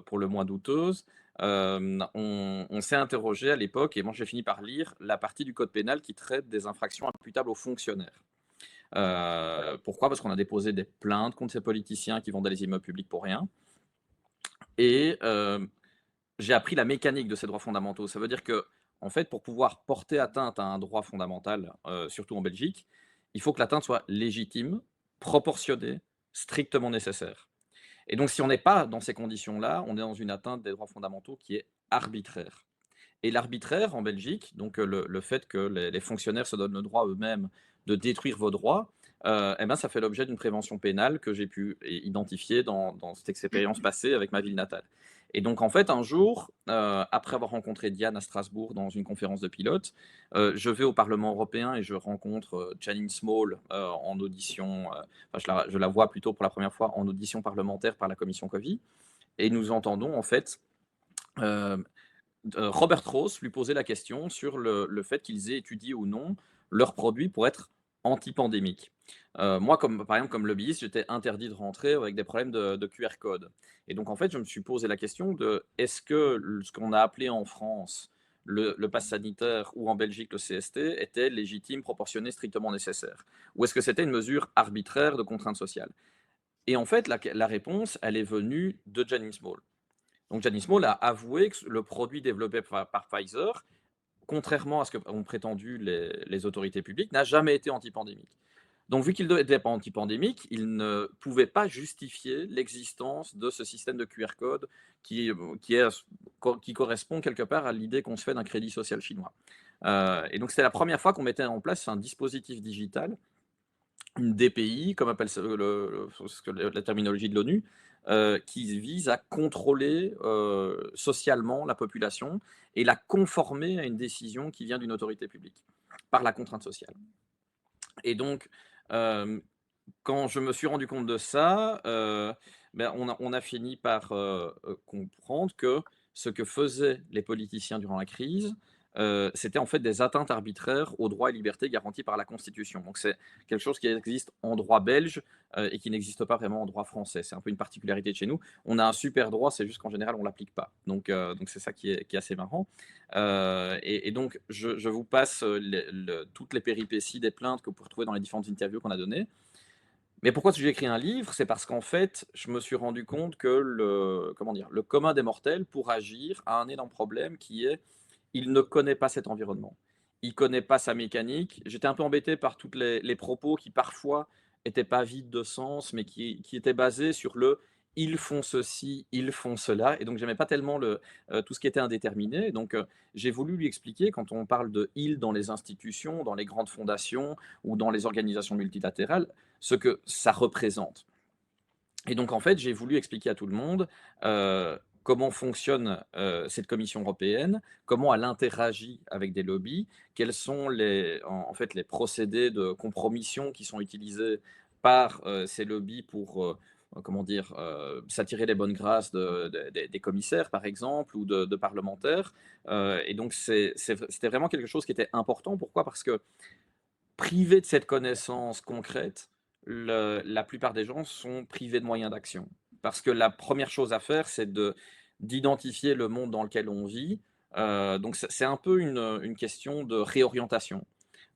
C: pour le moins douteuses, on s'est interrogé à l'époque et moi j'ai fini par lire la partie du code pénal qui traite des infractions imputables aux fonctionnaires. Pourquoi? Parce qu'on a déposé des plaintes contre ces politiciens qui vendaient les immeubles publics pour rien et j'ai appris la mécanique de ces droits fondamentaux. Ça veut dire que, en fait, pour pouvoir porter atteinte à un droit fondamental, surtout en Belgique, il faut que l'atteinte soit légitime, proportionnée, strictement nécessaire. Et donc si on n'est pas dans ces conditions-là, on est dans une atteinte des droits fondamentaux qui est arbitraire. Et l'arbitraire en Belgique, donc le fait que les fonctionnaires se donnent le droit eux-mêmes de détruire vos droits, et ben, ça fait l'objet d'une prévention pénale que j'ai pu identifier dans cette expérience passée avec ma ville natale. Et donc en fait, un jour, après avoir rencontré Diane à Strasbourg dans une conférence de pilote, je vais au Parlement européen et je rencontre, Janine Small, en audition, enfin je la vois plutôt pour la première fois en audition parlementaire par la commission COVID et nous entendons en fait, hem Robert Ross lui posait la question sur le fait qu'ils aient étudié ou non leurs produits pour être antipandémiques. Moi, comme par exemple, comme lobbyiste, j'étais interdit de rentrer avec des problèmes de QR code et donc en fait, je me suis posé la question de: «Est-ce que ce qu'on a appelé en France le pass sanitaire ou en Belgique le CST était légitime, proportionné, strictement nécessaire? Ou est-ce que c'était une mesure arbitraire de contrainte sociale?» Et en fait, la réponse, elle est venue de Janine Small. Donc Janice Small a avoué que le produit développé par Pfizer, contrairement à ce qu'ont prétendu les autorités publiques, n'a jamais été antipandémique. Donc vu qu'il n'était pas antipandémique, il ne pouvait pas justifier l'existence de ce système de QR code qui correspond quelque part à l'idée qu'on se fait d'un crédit social chinois. Et donc c'était la première fois qu'on mettait en place un dispositif digital, une DPI, comme appelle ça la terminologie de l'ONU, qui vise à contrôler, socialement la population et la conformer à une décision qui vient d'une autorité publique, par la contrainte sociale. Et donc, hem, quand je me suis rendu compte de ça, ben, on a fini par, comprendre que ce que faisaient les politiciens durant la crise, c'était en fait des atteintes arbitraires aux droits et libertés garantis par la Constitution. Donc c'est quelque chose qui existe en droit belge, et qui n'existe pas vraiment en droit français. C'est un peu une particularité de chez nous. On a un super droit, c'est juste qu'en général on l'applique pas. Donc c'est ça qui est assez marrant. Et donc je vous passe, toutes les péripéties des plaintes que vous pouvez retrouver dans les différentes interviews qu'on a données. Mais pourquoi j'ai écrit un livre? C'est parce qu'en fait, je me suis rendu compte que comment dire? Le commun des mortels, pour agir, a un énorme problème qui est, il ne connaît pas cet environnement. Il connaît pas sa mécanique. J'étais un peu embêté par toutes les propos qui parfois étaient pas vides de sens, mais qui étaient basés sur le: «Ils font ceci, ils font cela» et donc j'aimais pas tellement tout ce qui était indéterminé. Donc, j'ai voulu lui expliquer quand on parle de «ils» dans les institutions, dans les grandes fondations ou dans les organisations multilatérales, ce que ça représente. Et donc en fait, j'ai voulu expliquer à tout le monde, comment fonctionne, cette Commission européenne, comment elle interagit avec des lobbies, quels sont en fait les procédés de compromission qui sont utilisés par, ces lobbies pour, comment dire? S'attirer les bonnes grâces des commissaires par exemple ou de parlementaires. Et donc c'était vraiment quelque chose qui était important. Pourquoi? Parce que privés de cette connaissance concrète, la plupart des gens sont privés de moyens d'action. Parce que la première chose à faire, c'est d'identifier le monde dans lequel on vit. Donc c'est un peu une question de réorientation.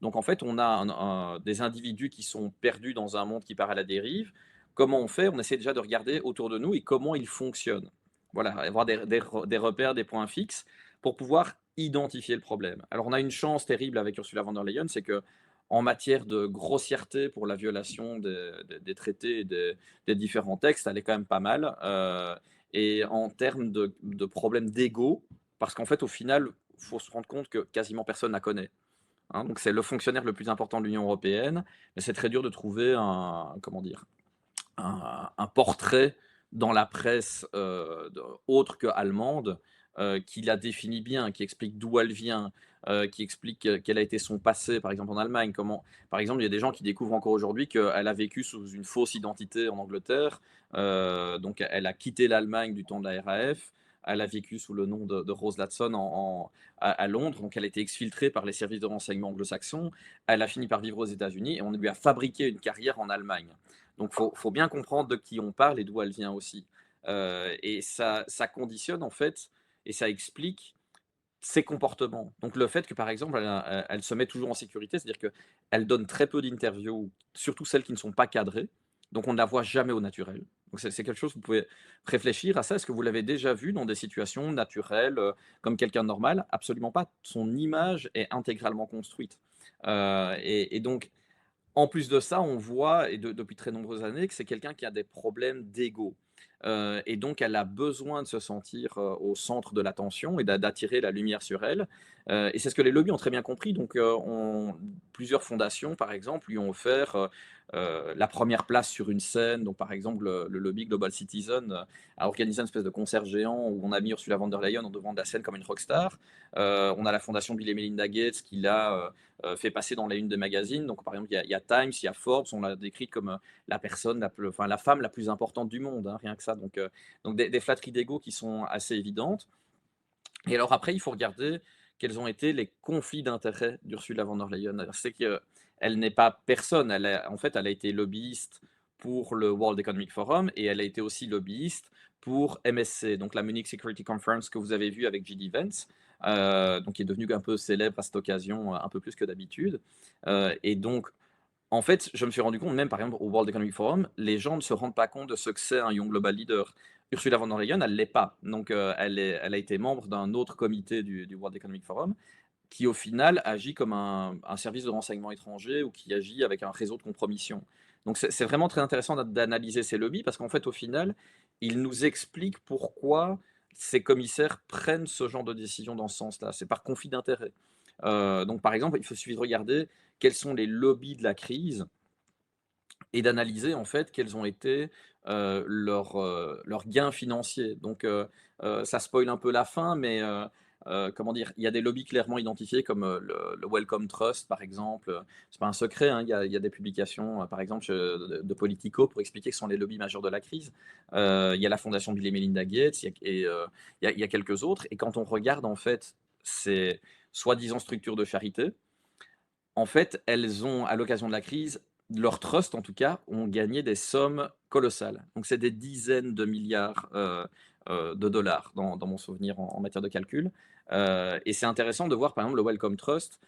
C: Donc en fait, on a des individus qui sont perdus dans un monde qui part à la dérive. Comment on fait? On essaie déjà de regarder autour de nous et comment ils fonctionnent. Voilà, avoir des repères, des points fixes pour pouvoir identifier le problème. Alors on a une chance terrible avec Ursula von der Leyen, c'est que en matière de grossièreté pour la violation des traités et des différents textes, elle est quand même pas mal. Et en termes de problèmes d'ego, parce qu'en fait, au final, il faut se rendre compte que quasiment personne la connaît. hein, donc c'est le fonctionnaire le plus important de l'Union européenne, mais c'est très dur de trouver un portrait dans la presse, autre que allemande, qui la définit bien, qui explique d'où elle vient, qui explique, quel a été son passé, par exemple en Allemagne. Comment par exemple, il y a des gens qui découvrent encore aujourd'hui qu'elle a vécu sous une fausse identité en Angleterre, donc elle a quitté l'Allemagne du temps de la RAF. Elle a vécu sous le nom de Rose Ladson à Londres, donc elle a été exfiltrée par les services de renseignement anglo-saxons. Elle a fini par vivre aux États-Unis et on lui a fabriqué une carrière en Allemagne. Donc, faut bien comprendre de qui on parle et d'où elle vient aussi. Et ça conditionne, en fait, et ça explique ses comportements. Donc, le fait que, par exemple, elle se met toujours en sécurité, c'est-à-dire qu'elle donne très peu d'interviews, surtout celles qui ne sont pas cadrées. Donc, on ne la voit jamais au naturel. Donc, c'est quelque chose, vous pouvez réfléchir à ça. Est-ce que vous l'avez déjà vu dans des situations naturelles, comme quelqu'un de normal? Absolument pas. Son image est intégralement construite. Et donc, en plus de ça, on voit, et depuis très nombreuses années, que c'est quelqu'un qui a des problèmes d'ego. Et donc elle a besoin de se sentir, au centre de l'attention et d'attirer la lumière sur elle. Et c'est ce que les lobbies ont très bien compris. Donc, plusieurs fondations, par exemple, lui ont offert, la première place sur une scène. Donc, par exemple, le lobby Global Citizen, a organisé une espèce de concert géant où on a mis Ursula von der Leyen en devant de la scène comme une rockstar. On a la fondation Bill et Melinda Gates qui l'a, fait passer dans les unes des magazines. Donc, par exemple, il y a Times, il y a Forbes, on l'a décrit comme, la personne, enfin, la femme la plus importante du monde, hein, rien que ça. Donc des flatteries d'ego qui sont assez évidentes. Et alors après, il faut regarder quels ont été les conflits d'intérêts d'Ursula von der Leyen. C'est qu'elle n'est pas personne. En fait, elle a été lobbyiste pour le World Economic Forum et elle a été aussi lobbyiste pour MSC, donc la Munich Security Conference que vous avez vue avec J.D. Vance, donc qui est devenu un peu célèbre à cette occasion, un peu plus que d'habitude. Et donc, en fait, je me suis rendu compte, même par exemple au World Economic Forum, les gens ne se rendent pas compte de ce que c'est un Young Global Leader. Ursula von der Leyen, elle ne l'est pas. Donc, elle a été membre d'un autre comité du World Economic Forum qui, au final, agit comme un service de renseignement étranger ou qui agit avec un réseau de compromission. Donc, c'est vraiment très intéressant d'analyser ces lobbies parce qu'en fait, au final, ils nous expliquent pourquoi ces commissaires prennent ce genre de décision dans ce sens-là. C'est par conflit d'intérêts. Donc, par exemple, suffit de regarder quels sont les lobbies de la crise et d'analyser en fait quels ont été, leurs gains financiers. Donc, ça spoil un peu la fin, mais, comment dire? Il y a des lobbies clairement identifiés comme, le Wellcome Trust par exemple, c'est pas un secret, hein, il y a des publications, par exemple, de Politico pour expliquer que ce sont les lobbies majeurs de la crise. Il y a la fondation Bill et Melinda Gates, il y a quelques autres et quand on regarde en fait ces soi-disant structures de charité, en fait, elles ont, à l'occasion de la crise, leurs trusts en tout cas, ont gagné des sommes colossales. Donc c'est des dizaines de milliards, de dollars dans mon souvenir en matière de calcul. Et c'est intéressant de voir par exemple le Wellcome Trust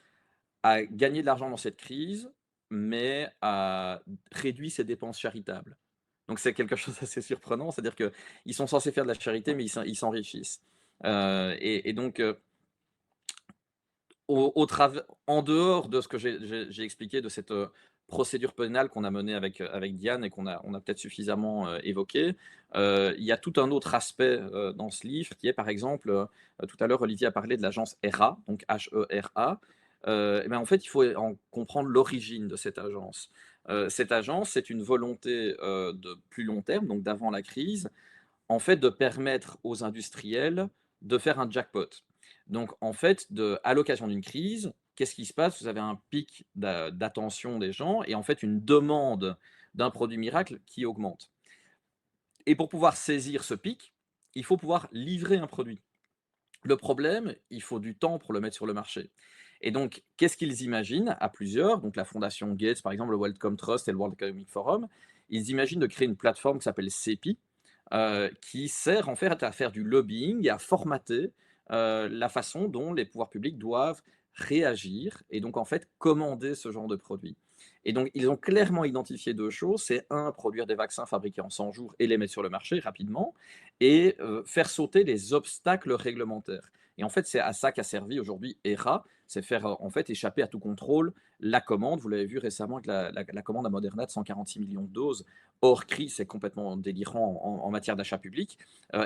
C: a gagné de l'argent dans cette crise, mais a réduit ses dépenses charitables. Donc c'est quelque chose d'assez surprenant, c'est-à-dire qu'ils sont censés faire de la charité, mais ils s'enrichissent. Et donc, en dehors de ce que j'ai expliqué de cette, procédure pénale qu'on a menée avec Diane et qu'on a peut-être suffisamment, évoqué, il y a tout un autre aspect, dans ce livre qui est par exemple, tout à l'heure Olivier a parlé de l'agence HERA, donc HERA, et ben, en fait, il faut en comprendre l'origine de cette agence. Cette agence, c'est une volonté, de plus long terme, donc d'avant la crise, en fait, de permettre aux industriels de faire un jackpot. Donc, en fait, à l'occasion d'une crise, qu'est-ce qui se passe? Vous avez un pic d'attention des gens et en fait une demande d'un produit miracle qui augmente. Et pour pouvoir saisir ce pic, il faut pouvoir livrer un produit. Le problème, il faut du temps pour le mettre sur le marché. Et donc, qu'est-ce qu'ils imaginent à plusieurs? Donc, la fondation Gates, par exemple, le Wellcome Trust et le World Economic Forum, ils imaginent de créer une plateforme qui s'appelle CEPI, qui sert en fait à faire du lobbying et à formater, la façon dont les pouvoirs publics doivent réagir et donc en fait commander ce genre de produits. Et donc ils ont clairement identifié 2 choses, c'est un, produire des vaccins fabriqués en 100 jours et les mettre sur le marché rapidement et faire sauter les obstacles réglementaires. Et en fait, c'est à ça qu'a servi aujourd'hui HERA, c'est faire, en fait échapper à tout contrôle la commande. Vous l'avez vu récemment avec la commande à Moderna de 146 millions de doses hors crise, c'est complètement délirant en matière d'achat public.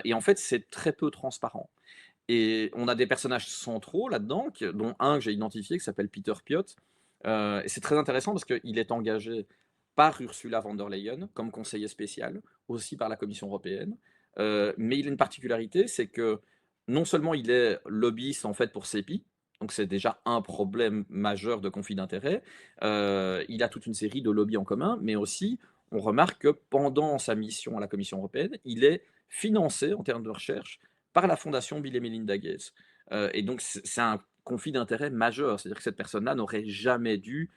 C: Et en fait, c'est très peu transparent. Et on a des personnages centraux là-dedans, dont un que j'ai identifié qui s'appelle Peter Piot. Et c'est très intéressant parce qu'il est engagé par Ursula von der Leyen comme conseiller spécial, aussi par la Commission européenne. Mais il a une particularité, c'est que non seulement il est lobbyiste en fait pour CEPI, donc c'est déjà un problème majeur de conflit d'intérêts. Il a toute une série de lobbies en commun, mais aussi on remarque que pendant sa mission à la Commission européenne, il est financé en termes de recherche par la fondation Bill et Melinda Gates. Et donc c'est un conflit d'intérêts majeur, c'est-à-dire que cette personne-là n'aurait jamais dû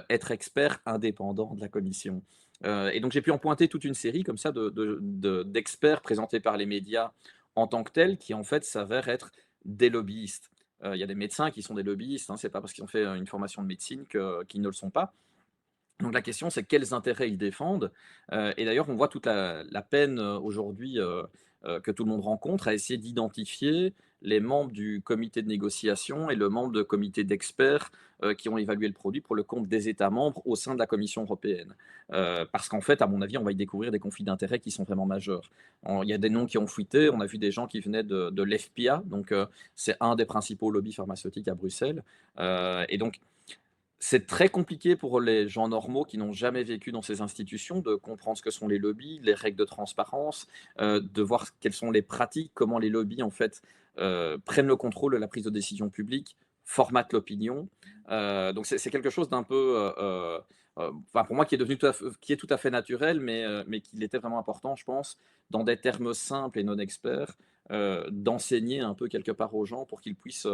C: être expert indépendant de la commission. Et donc j'ai pu en pointer toute une série comme ça d'experts présentés par les médias en tant que tels, qui en fait s'avèrent être des lobbyistes. Il y a des médecins qui sont des lobbyistes, hein, c'est pas parce qu'ils ont fait une formation de médecine qu'ils ne le sont pas. Donc la question, c'est quels intérêts ils défendent. Et d'ailleurs, on voit toute la peine aujourd'hui que tout le monde rencontre à essayer d'identifier les membres du comité de négociation et le membre de comité d'experts qui ont évalué le produit pour le compte des États membres au sein de la Commission européenne. Parce qu'en fait, à mon avis, on va y découvrir des conflits d'intérêts qui sont vraiment majeurs. Il y a des noms qui ont fuité, on a vu des gens qui venaient de l'FPA, donc c'est un des principaux lobbies pharmaceutiques à Bruxelles. Et donc, c'est très compliqué pour les gens normaux qui n'ont jamais vécu dans ces institutions de comprendre ce que sont les lobbies, les règles de transparence, de voir quelles sont les pratiques, comment les lobbies en fait prennent le contrôle de la prise de décision publique, formatent l'opinion. Donc c'est quelque chose d'un peu, enfin, pour moi qui est devenu qui est tout à fait naturel, mais qu'il était vraiment important, je pense, dans des termes simples et non experts, d'enseigner un peu quelque part aux gens pour qu'ils puissent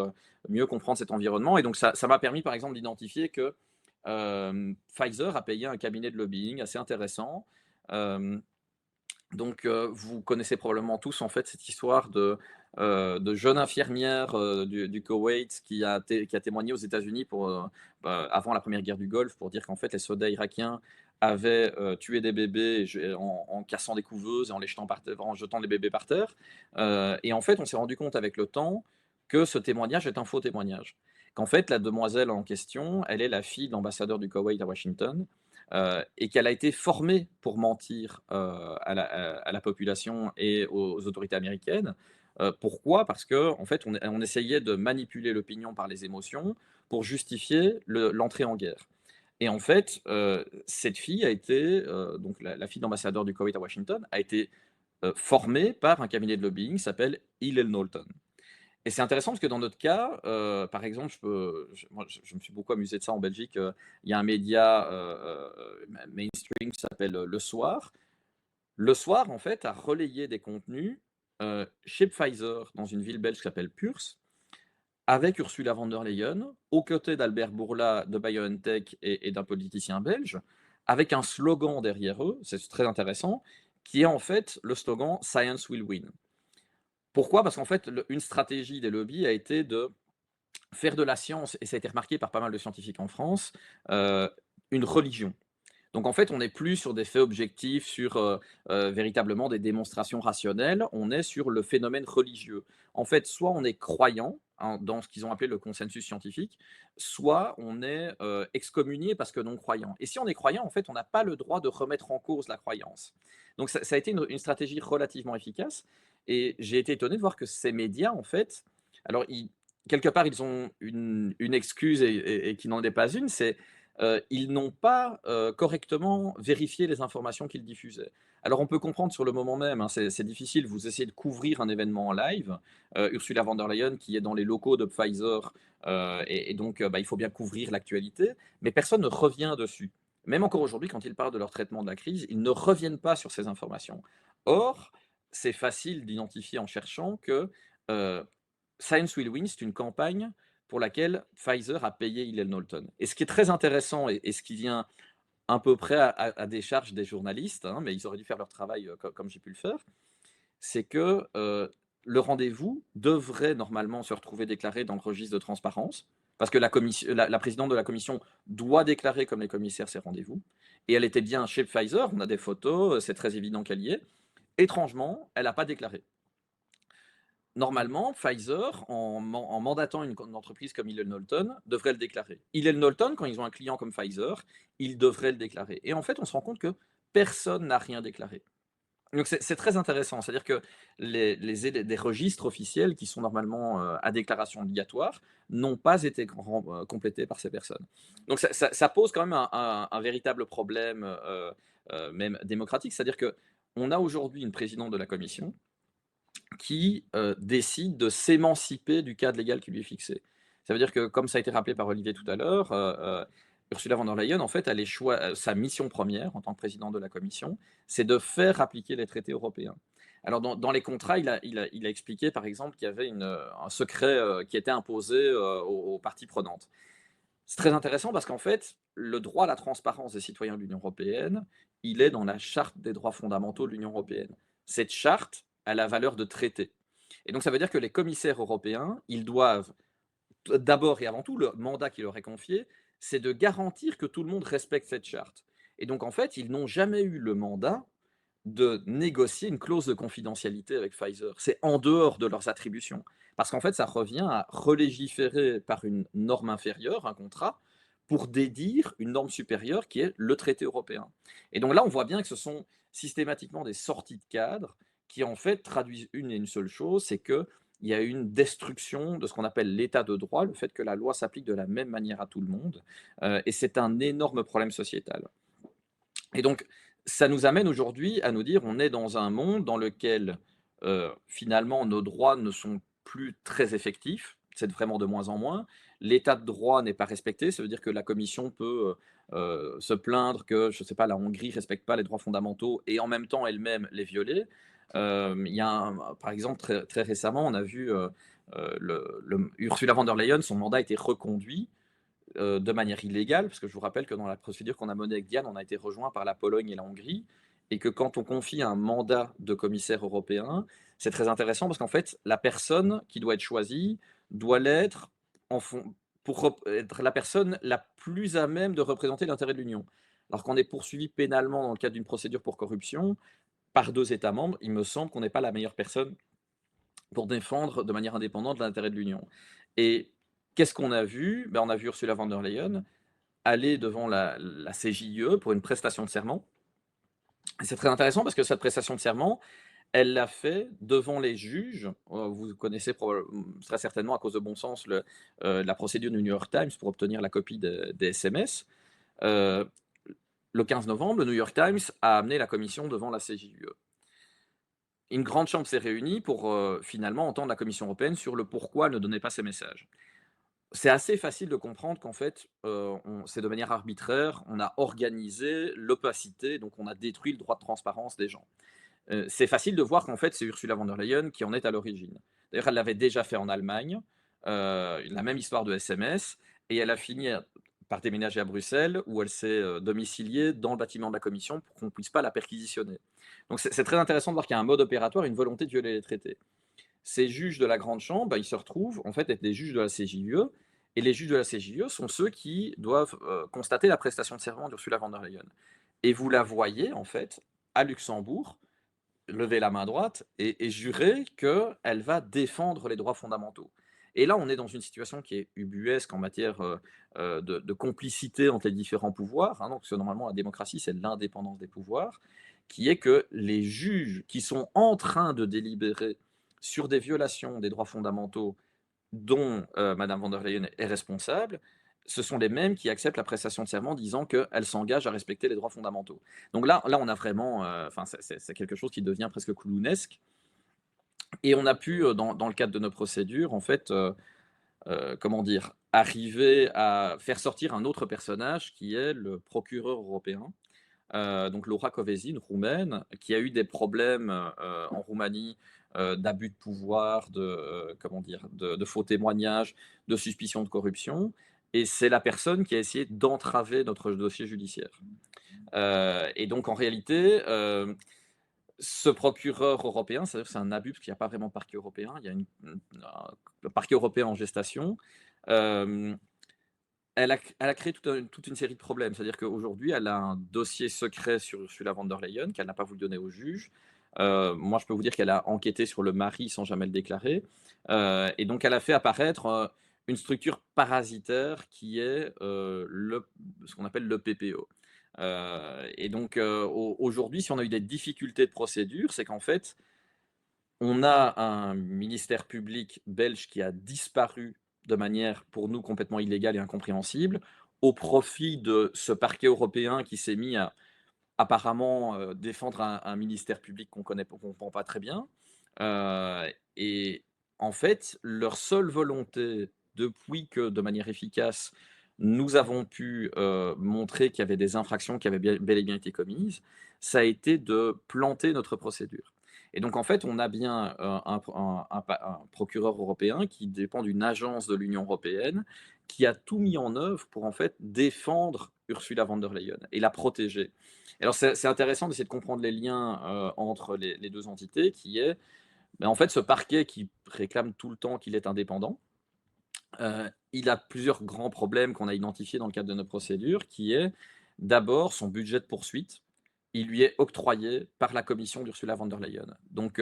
C: mieux comprendre cet environnement. Et donc, ça m'a permis, par exemple, d'identifier que Pfizer a payé un cabinet de lobbying assez intéressant. Donc, vous connaissez probablement tous en fait cette histoire de jeune infirmière du Koweït qui a témoigné aux États-Unis avant la première guerre du Golfe pour dire qu'en fait les soldats irakiens avaient tué des bébés en cassant des couveuses et en les jetant en jetant les bébés par terre. Et en fait, on s'est rendu compte avec le temps que ce témoignage est un faux témoignage. Qu'en fait, la demoiselle en question, elle est la fille de l'ambassadeur du Koweït à Washington et qu'elle a été formée pour mentir à la population et aux autorités américaines. Pourquoi? Parce que en fait, on essayait de manipuler l'opinion par les émotions pour justifier l'entrée en guerre. Et en fait, cette fille a été, donc la fille d'ambassadeur du Koweït à Washington, a été formée par un cabinet de lobbying qui s'appelle Hillel Knowlton. Et c'est intéressant parce que dans notre cas, par exemple, moi, je me suis beaucoup amusé de ça en Belgique. Il y a un média mainstream qui s'appelle Le Soir. Le Soir, en fait, a relayé des contenus chez Pfizer, dans une ville belge qui s'appelle Puurs, avec Ursula von der Leyen, aux côtés d'Albert Bourla de BioNTech et d'un politicien belge, avec un slogan derrière eux, c'est très intéressant, qui est en fait le slogan Science will win. Pourquoi? Parce qu'en fait, une stratégie des lobbies a été de faire de la science, et ça a été remarqué par pas mal de scientifiques en France, une religion. Donc en fait, on n'est plus sur des faits objectifs, sur véritablement des démonstrations rationnelles, on est sur le phénomène religieux. En fait, soit on est croyant hein, dans ce qu'ils ont appelé le consensus scientifique, soit on est excommunié parce que non croyant. Et si on est croyant, en fait, on n'a pas le droit de remettre en cause la croyance. Donc ça a été une stratégie relativement efficace, et j'ai été étonné de voir que ces médias, en fait, alors quelque part, ils ont une excuse et qui n'en est pas une, c'est ils n'ont pas correctement vérifié les informations qu'ils diffusaient. Alors on peut comprendre sur le moment même, hein, c'est difficile, vous essayez de couvrir un événement en live, Ursula von der Leyen qui est dans les locaux de Pfizer, et donc il faut bien couvrir l'actualité, mais personne ne revient dessus. Même encore aujourd'hui, quand ils parlent de leur traitement de la crise, ils ne reviennent pas sur ces informations. Or, c'est facile d'identifier en cherchant que euh, Science Will Win, c'est une campagne pour laquelle Pfizer a payé Hillel Knowlton. Et ce qui est très intéressant, et ce qui vient à peu près à des charges des journalistes, hein, mais ils auraient dû faire leur travail comme j'ai pu le faire, c'est que le rendez-vous devrait normalement se retrouver déclaré dans le registre de transparence, parce que la présidente de la commission doit déclarer comme les commissaires ses rendez-vous, et elle était bien chez Pfizer, on a des photos, c'est très évident qu'elle y est. Étrangement, elle n'a pas déclaré. Normalement, Pfizer, en mandatant une entreprise comme Hillel Knowlton, devrait le déclarer. Hillel Knowlton, quand ils ont un client comme Pfizer, ils devraient le déclarer. Et en fait, on se rend compte que personne n'a rien déclaré. Donc c'est très intéressant. C'est-à-dire que des registres officiels qui sont normalement, à déclaration obligatoire, n'ont pas été complétés par ces personnes. Donc ça pose quand même un véritable problème, même démocratique. C'est-à-dire qu'on a aujourd'hui une présidente de la commission qui, décide de s'émanciper du cadre légal qui lui est fixé. Ça veut dire que, comme ça a été rappelé par Olivier tout à l'heure, Ursula von der Leyen, en fait, sa mission première en tant que présidente de la Commission, c'est de faire appliquer les traités européens. Alors dans les contrats, il a expliqué, par exemple, qu'il y avait un secret, qui était imposé, aux parties prenantes. C'est très intéressant parce qu'en fait, le droit à la transparence des citoyens de l'Union européenne, il est dans la charte des droits fondamentaux de l'Union européenne. Cette charte a la valeur de traité. Et donc ça veut dire que les commissaires européens, ils doivent d'abord et avant tout, le mandat qui leur est confié, c'est de garantir que tout le monde respecte cette charte. Et donc en fait, ils n'ont jamais eu le mandat de négocier une clause de confidentialité avec Pfizer. C'est en dehors de leurs attributions. Parce qu'en fait, ça revient à relégiférer par une norme inférieure, un contrat, pour dédire une norme supérieure qui est le traité européen. Et donc là, on voit bien que ce sont systématiquement des sorties de cadre qui en fait traduisent une et une seule chose, c'est qu'il y a une destruction de ce qu'on appelle l'état de droit, le fait que la loi s'applique de la même manière à tout le monde, et c'est un énorme problème sociétal. Et donc, ça nous amène aujourd'hui à nous dire, on est dans un monde dans lequel, finalement, nos droits ne sont plus très effectifs, c'est vraiment de moins en moins. L'état de droit n'est pas respecté, ça veut dire que la commission peut, se plaindre que, je ne sais pas, la Hongrie ne respecte pas les droits fondamentaux et en même temps elle-même les violer. Il y a par exemple, très récemment, on a vu, Ursula von der Leyen, son mandat a été reconduit de manière illégale, parce que je vous rappelle que dans la procédure qu'on a menée avec Diane, on a été rejoint par la Pologne et la Hongrie, et que quand on confie un mandat de commissaire européen, c'est très intéressant parce qu'en fait, la personne qui doit être choisie doit l'être pour être la personne la plus à même de représenter l'intérêt de l'Union. Alors qu'on est poursuivi pénalement dans le cadre d'une procédure pour corruption par 2 États membres, il me semble qu'on n'est pas la meilleure personne pour défendre de manière indépendante l'intérêt de l'Union. Et qu'est-ce qu'on a vu? Ben, on a vu Ursula von der Leyen aller devant la CJUE pour une prestation de serment. Et c'est très intéressant parce que cette prestation de serment, elle l'a fait devant les juges. Vous connaissez très certainement, à cause de bon sens, la procédure du New York Times pour obtenir la copie des SMS. Euh, le 15 novembre, le New York Times a amené la commission devant la CJUE. Une grande chambre s'est réunie pour finalement entendre la Commission européenne sur le pourquoi elle ne donnait pas ces messages. C'est assez facile de comprendre qu'en fait, c'est de manière arbitraire, on a organisé l'opacité, donc on a détruit le droit de transparence des gens. C'est facile de voir qu'en fait, c'est Ursula von der Leyen qui en est à l'origine. D'ailleurs, elle l'avait déjà fait en Allemagne, la même histoire de SMS, et elle a fini par déménager à Bruxelles, où elle s'est domiciliée dans le bâtiment de la Commission pour qu'on ne puisse pas la perquisitionner. Donc c'est très intéressant de voir qu'il y a un mode opératoire, une volonté de violer les traités. Ces juges de la grande chambre, bah, ils se retrouvent en fait être des juges de la CJUE, et les juges de la CJUE sont ceux qui doivent constater la prestation de serment d'Ursula von der Leyen. Et vous la voyez en fait à Luxembourg lever la main droite et jurer qu'elle va défendre les droits fondamentaux. Et là, on est dans une situation qui est ubuesque en matière de complicité entre les différents pouvoirs, hein, donc, parce que normalement, la démocratie, c'est l'indépendance des pouvoirs, qui est que les juges qui sont en train de délibérer sur des violations des droits fondamentaux dont Madame von der Leyen est responsable, ce sont les mêmes qui acceptent la prestation de serment disant qu'elle s'engage à respecter les droits fondamentaux. Donc là on a vraiment, c'est quelque chose qui devient presque clownesque. Et on a pu, dans le cadre de nos procédures, en fait, comment dire, arriver à faire sortir un autre personnage qui est le procureur européen. Donc Laura Kövesi, une Roumaine, qui a eu des problèmes en Roumanie d'abus de pouvoir, comment dire, de faux témoignages, de suspicion de corruption. Et c'est la personne qui a essayé d'entraver notre dossier judiciaire. Et donc en réalité, ce procureur européen, c'est un abus parce qu'il n'y a pas vraiment de parquet européen, il y a un parquet européen en gestation. Elle a créé toute une série de problèmes. C'est-à-dire qu'aujourd'hui, elle a un dossier secret sur la von der Leyen qu'elle n'a pas voulu donner au juge. Moi, je peux vous dire qu'elle a enquêté sur le mari sans jamais le déclarer. Et donc, elle a fait apparaître une structure parasitaire qui est ce qu'on appelle le PPO. Et donc, aujourd'hui, si on a eu des difficultés de procédure, c'est qu'en fait, on a un ministère public belge qui a disparu de manière, pour nous, complètement illégale et incompréhensible, au profit de ce parquet européen qui s'est mis à apparemment défendre un ministère public qu'on comprend pas très bien. Et en fait, leur seule volonté, depuis que, de manière efficace, nous avons pu montrer qu'il y avait des infractions qui avaient bel et bien été commises, ça a été de planter notre procédure. Et donc, en fait, on a bien un procureur européen qui dépend d'une agence de l'Union européenne qui a tout mis en œuvre pour en fait défendre Ursula von der Leyen et la protéger. Alors c'est intéressant d'essayer de comprendre les liens entre les deux entités, qui est, ben, en fait, ce parquet qui réclame tout le temps qu'il est indépendant, il a plusieurs grands problèmes qu'on a identifiés dans le cadre de nos procédures, qui est d'abord son budget de poursuite. Il lui est octroyé par la commission d'Ursula von der Leyen. Donc,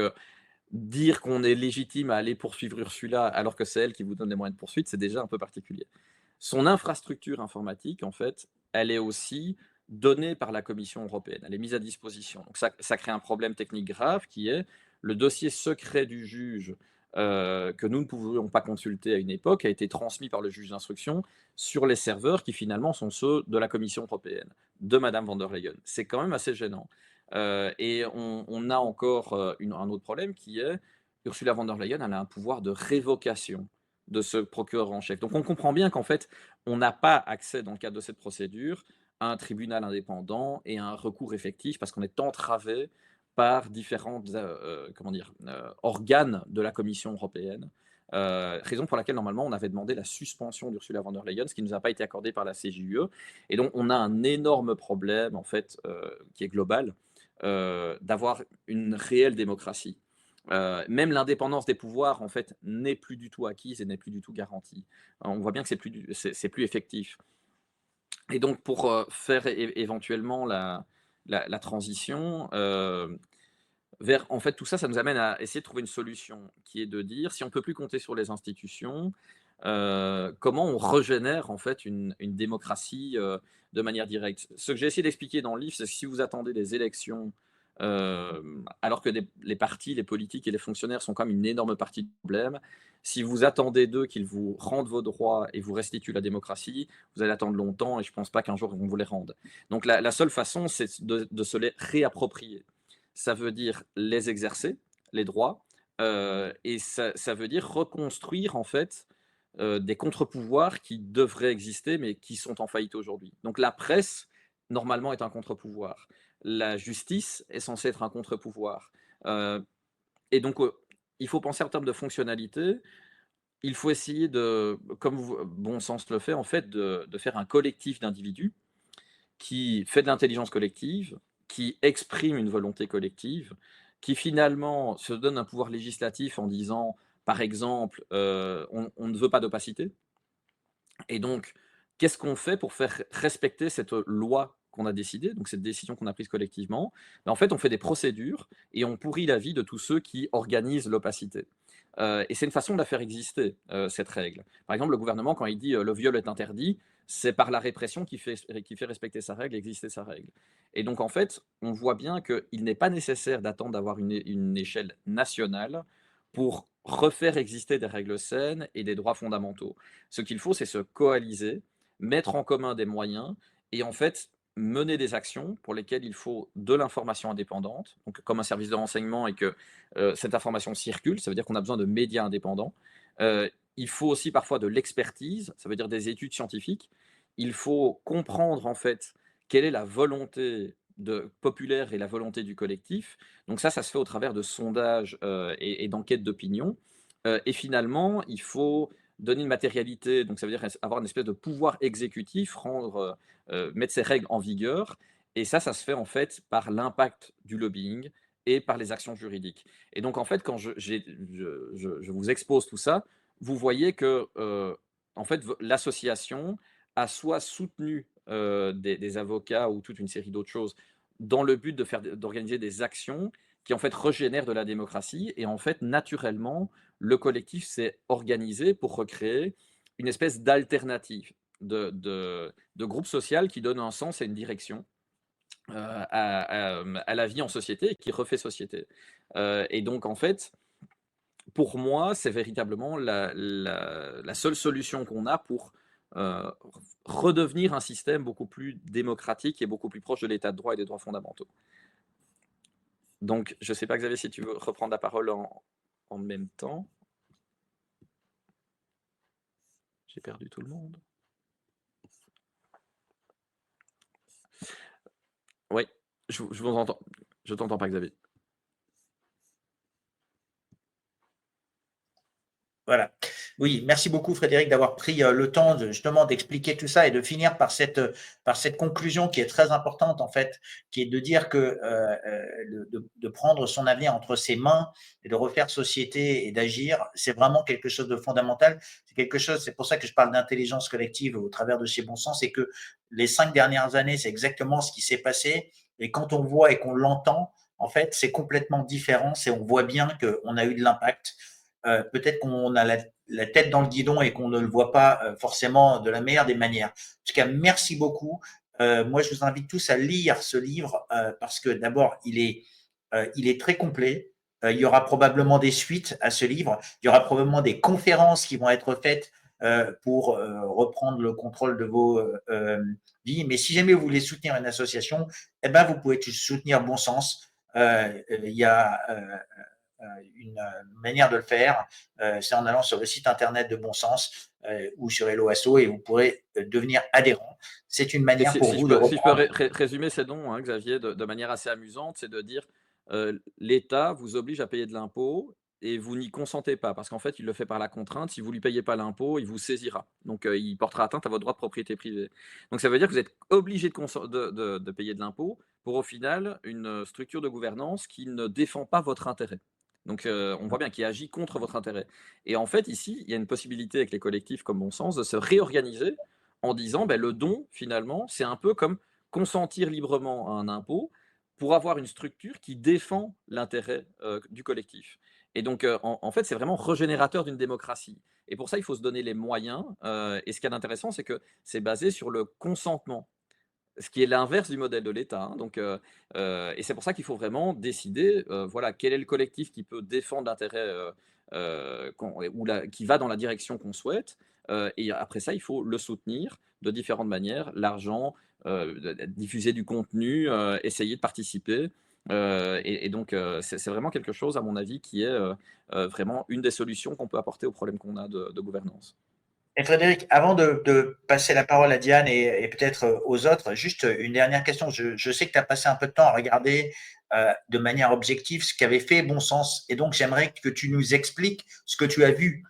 C: dire qu'on est légitime à aller poursuivre Ursula alors que c'est elle qui vous donne les moyens de poursuite, c'est déjà un peu particulier. Son infrastructure informatique, en fait, elle est aussi donnée par la Commission européenne. Elle est mise à disposition. Donc ça crée un problème technique grave qui est le dossier secret du juge que nous ne pouvions pas consulter à une époque a été transmis par le juge d'instruction sur les serveurs qui finalement sont ceux de la Commission européenne, de Madame von der Leyen. C'est quand même assez gênant. Et on a encore un autre problème qui est Ursula von der Leyen, elle a un pouvoir de révocation de ce procureur en chef. Donc on comprend bien qu'en fait, on n'a pas accès dans le cadre de cette procédure à un tribunal indépendant et à un recours effectif parce qu'on est entravé par différents organes de la Commission européenne. Raison pour laquelle normalement on avait demandé la suspension d'Ursula von der Leyen, ce qui ne nous a pas été accordé par la CJUE. Et donc on a un énorme problème en fait qui est global d'avoir une réelle démocratie. Même l'indépendance des pouvoirs, en fait, n'est plus du tout acquise et n'est plus du tout garantie. On voit bien que c'est plus effectif. Et donc, pour faire éventuellement la transition vers, en fait, tout ça, ça nous amène à essayer de trouver une solution, qui est de dire, si on ne peut plus compter sur les institutions, comment on régénère, en fait, une démocratie de manière directe. Ce que j'ai essayé d'expliquer dans le livre, c'est que si vous attendez des élections alors que les partis, les politiques et les fonctionnaires sont quand même une énorme partie du problème. Si vous attendez d'eux qu'ils vous rendent vos droits et vous restituent la démocratie, vous allez attendre longtemps et je ne pense pas qu'un jour on vous les rende. Donc la seule façon, c'est de se les réapproprier. Ça veut dire les exercer, les droits, et ça veut dire reconstruire en fait des contre-pouvoirs qui devraient exister mais qui sont en faillite aujourd'hui. Donc la presse, normalement, est un contre-pouvoir. La justice est censée être un contre-pouvoir. Et donc, il faut penser en termes de fonctionnalité. Il faut essayer de, comme bon sens le fait, en fait, de faire un collectif d'individus qui fait de l'intelligence collective, qui exprime une volonté collective, qui finalement se donne un pouvoir législatif en disant, par exemple, on ne veut pas d'opacité. Et donc, qu'est-ce qu'on fait pour faire respecter cette loi qu'on a décidée, donc cette décision qu'on a prise collectivement? Ben, en fait, on fait des procédures et on pourrit la vie de tous ceux qui organisent l'opacité. Et c'est une façon de la faire exister, cette règle. Par exemple, le gouvernement, quand il dit le viol est interdit, c'est par la répression qui fait respecter sa règle, exister sa règle. Et donc, en fait, on voit bien qu'il n'est pas nécessaire d'attendre d'avoir une échelle nationale pour refaire exister des règles saines et des droits fondamentaux. Ce qu'il faut, c'est se coaliser, mettre en commun des moyens et en fait mener des actions pour lesquelles il faut de l'information indépendante, donc comme un service de renseignement et que cette information circule, ça veut dire qu'on a besoin de médias indépendants. Il faut aussi parfois de l'expertise, ça veut dire des études scientifiques. Il faut comprendre en fait quelle est la volonté populaire et la volonté du collectif. Donc ça se fait au travers de sondages et d'enquêtes d'opinion. Et finalement, il faut donner une matérialité, donc ça veut dire avoir une espèce de pouvoir exécutif, mettre ses règles en vigueur. Et ça se fait en fait par l'impact du lobbying et par les actions juridiques. Et donc en fait, quand je vous expose tout ça, vous voyez que en fait, l'association a soit soutenu des avocats ou toute une série d'autres choses dans le but d'organiser des actions qui en fait régénèrent de la démocratie. Et en fait, naturellement, le collectif s'est organisé pour recréer une espèce d'alternative, de groupe social qui donne un sens et une direction. à la vie en société et qui refait société. Et donc en fait, pour moi, c'est véritablement la seule solution qu'on a pour redevenir un système beaucoup plus démocratique et beaucoup plus proche de l'état de droit et des droits fondamentaux. Donc, je ne sais pas, Xavier, si tu veux reprendre la parole en même temps. J'ai perdu tout le monde. Oui, je vous entends. Je t'entends pas, Xavier.
A: Voilà. Oui, merci beaucoup Frédéric d'avoir pris le temps justement d'expliquer tout ça et de finir par cette conclusion qui est très importante en fait, qui est de dire que de prendre son avenir entre ses mains et de refaire société et d'agir, c'est vraiment quelque chose de fondamental. C'est quelque chose, c'est pour ça que je parle d'intelligence collective au travers de chez Bon Sens, et que les 5 dernières années, c'est exactement ce qui s'est passé. Et quand on voit et qu'on l'entend, en fait, c'est complètement différent. On voit bien qu'on a eu de l'impact. Peut-être qu'on a la tête dans le guidon et qu'on ne le voit pas forcément de la meilleure des manières. En tout cas, merci beaucoup. Moi, je vous invite tous à lire ce livre parce que d'abord, il est très complet. Il y aura probablement des suites à ce livre. Il y aura probablement des conférences qui vont être faites pour reprendre le contrôle de vos vies. Mais si jamais vous voulez soutenir une association, eh ben, vous pouvez soutenir Bon Sens. Il y a une manière de le faire, c'est en allant sur le site internet de Bon Sens ou sur Hello Asso, et vous pourrez devenir adhérent. C'est une
C: Et
A: manière pour
C: si je
A: vous de
C: peux,
A: reprendre.
C: résumer ces dons, hein, Xavier, de manière assez amusante, c'est de dire l'État vous oblige à payer de l'impôt et vous n'y consentez pas, parce qu'en fait, il le fait par la contrainte. Si vous ne lui payez pas l'impôt, il vous saisira. Donc, il portera atteinte à votre droit de propriété privée. Donc, ça veut dire que vous êtes obligé de payer de l'impôt pour, au final, une structure de gouvernance qui ne défend pas votre intérêt. Donc, on voit bien qu'il agit contre votre intérêt. Et en fait, ici, il y a une possibilité avec les collectifs comme Bon Sens de se réorganiser en disant ben, le don, finalement, c'est un peu comme consentir librement à un impôt pour avoir une structure qui défend l'intérêt du collectif. Et donc, en fait, c'est vraiment régénérateur d'une démocratie. Et pour ça, il faut se donner les moyens. Et ce qui est intéressant, c'est que c'est basé sur le consentement, ce qui est l'inverse du modèle de l'État. Hein. Donc, et c'est pour ça qu'il faut vraiment décider, voilà, quel est le collectif qui peut défendre l'intérêt qui va dans la direction qu'on souhaite. Et après ça, il faut le soutenir de différentes manières, l'argent, diffuser du contenu, essayer de participer. Et donc, c'est vraiment quelque chose, à mon avis, qui est vraiment une des solutions qu'on peut apporter aux problèmes qu'on a de gouvernance.
A: Et Frédéric, avant de passer la parole à Diane et peut-être aux autres, juste une dernière question. Je sais que tu as passé un peu de temps à regarder de manière objective ce qu'avait fait Bon Sens. Et donc, j'aimerais que tu nous expliques ce que tu as vu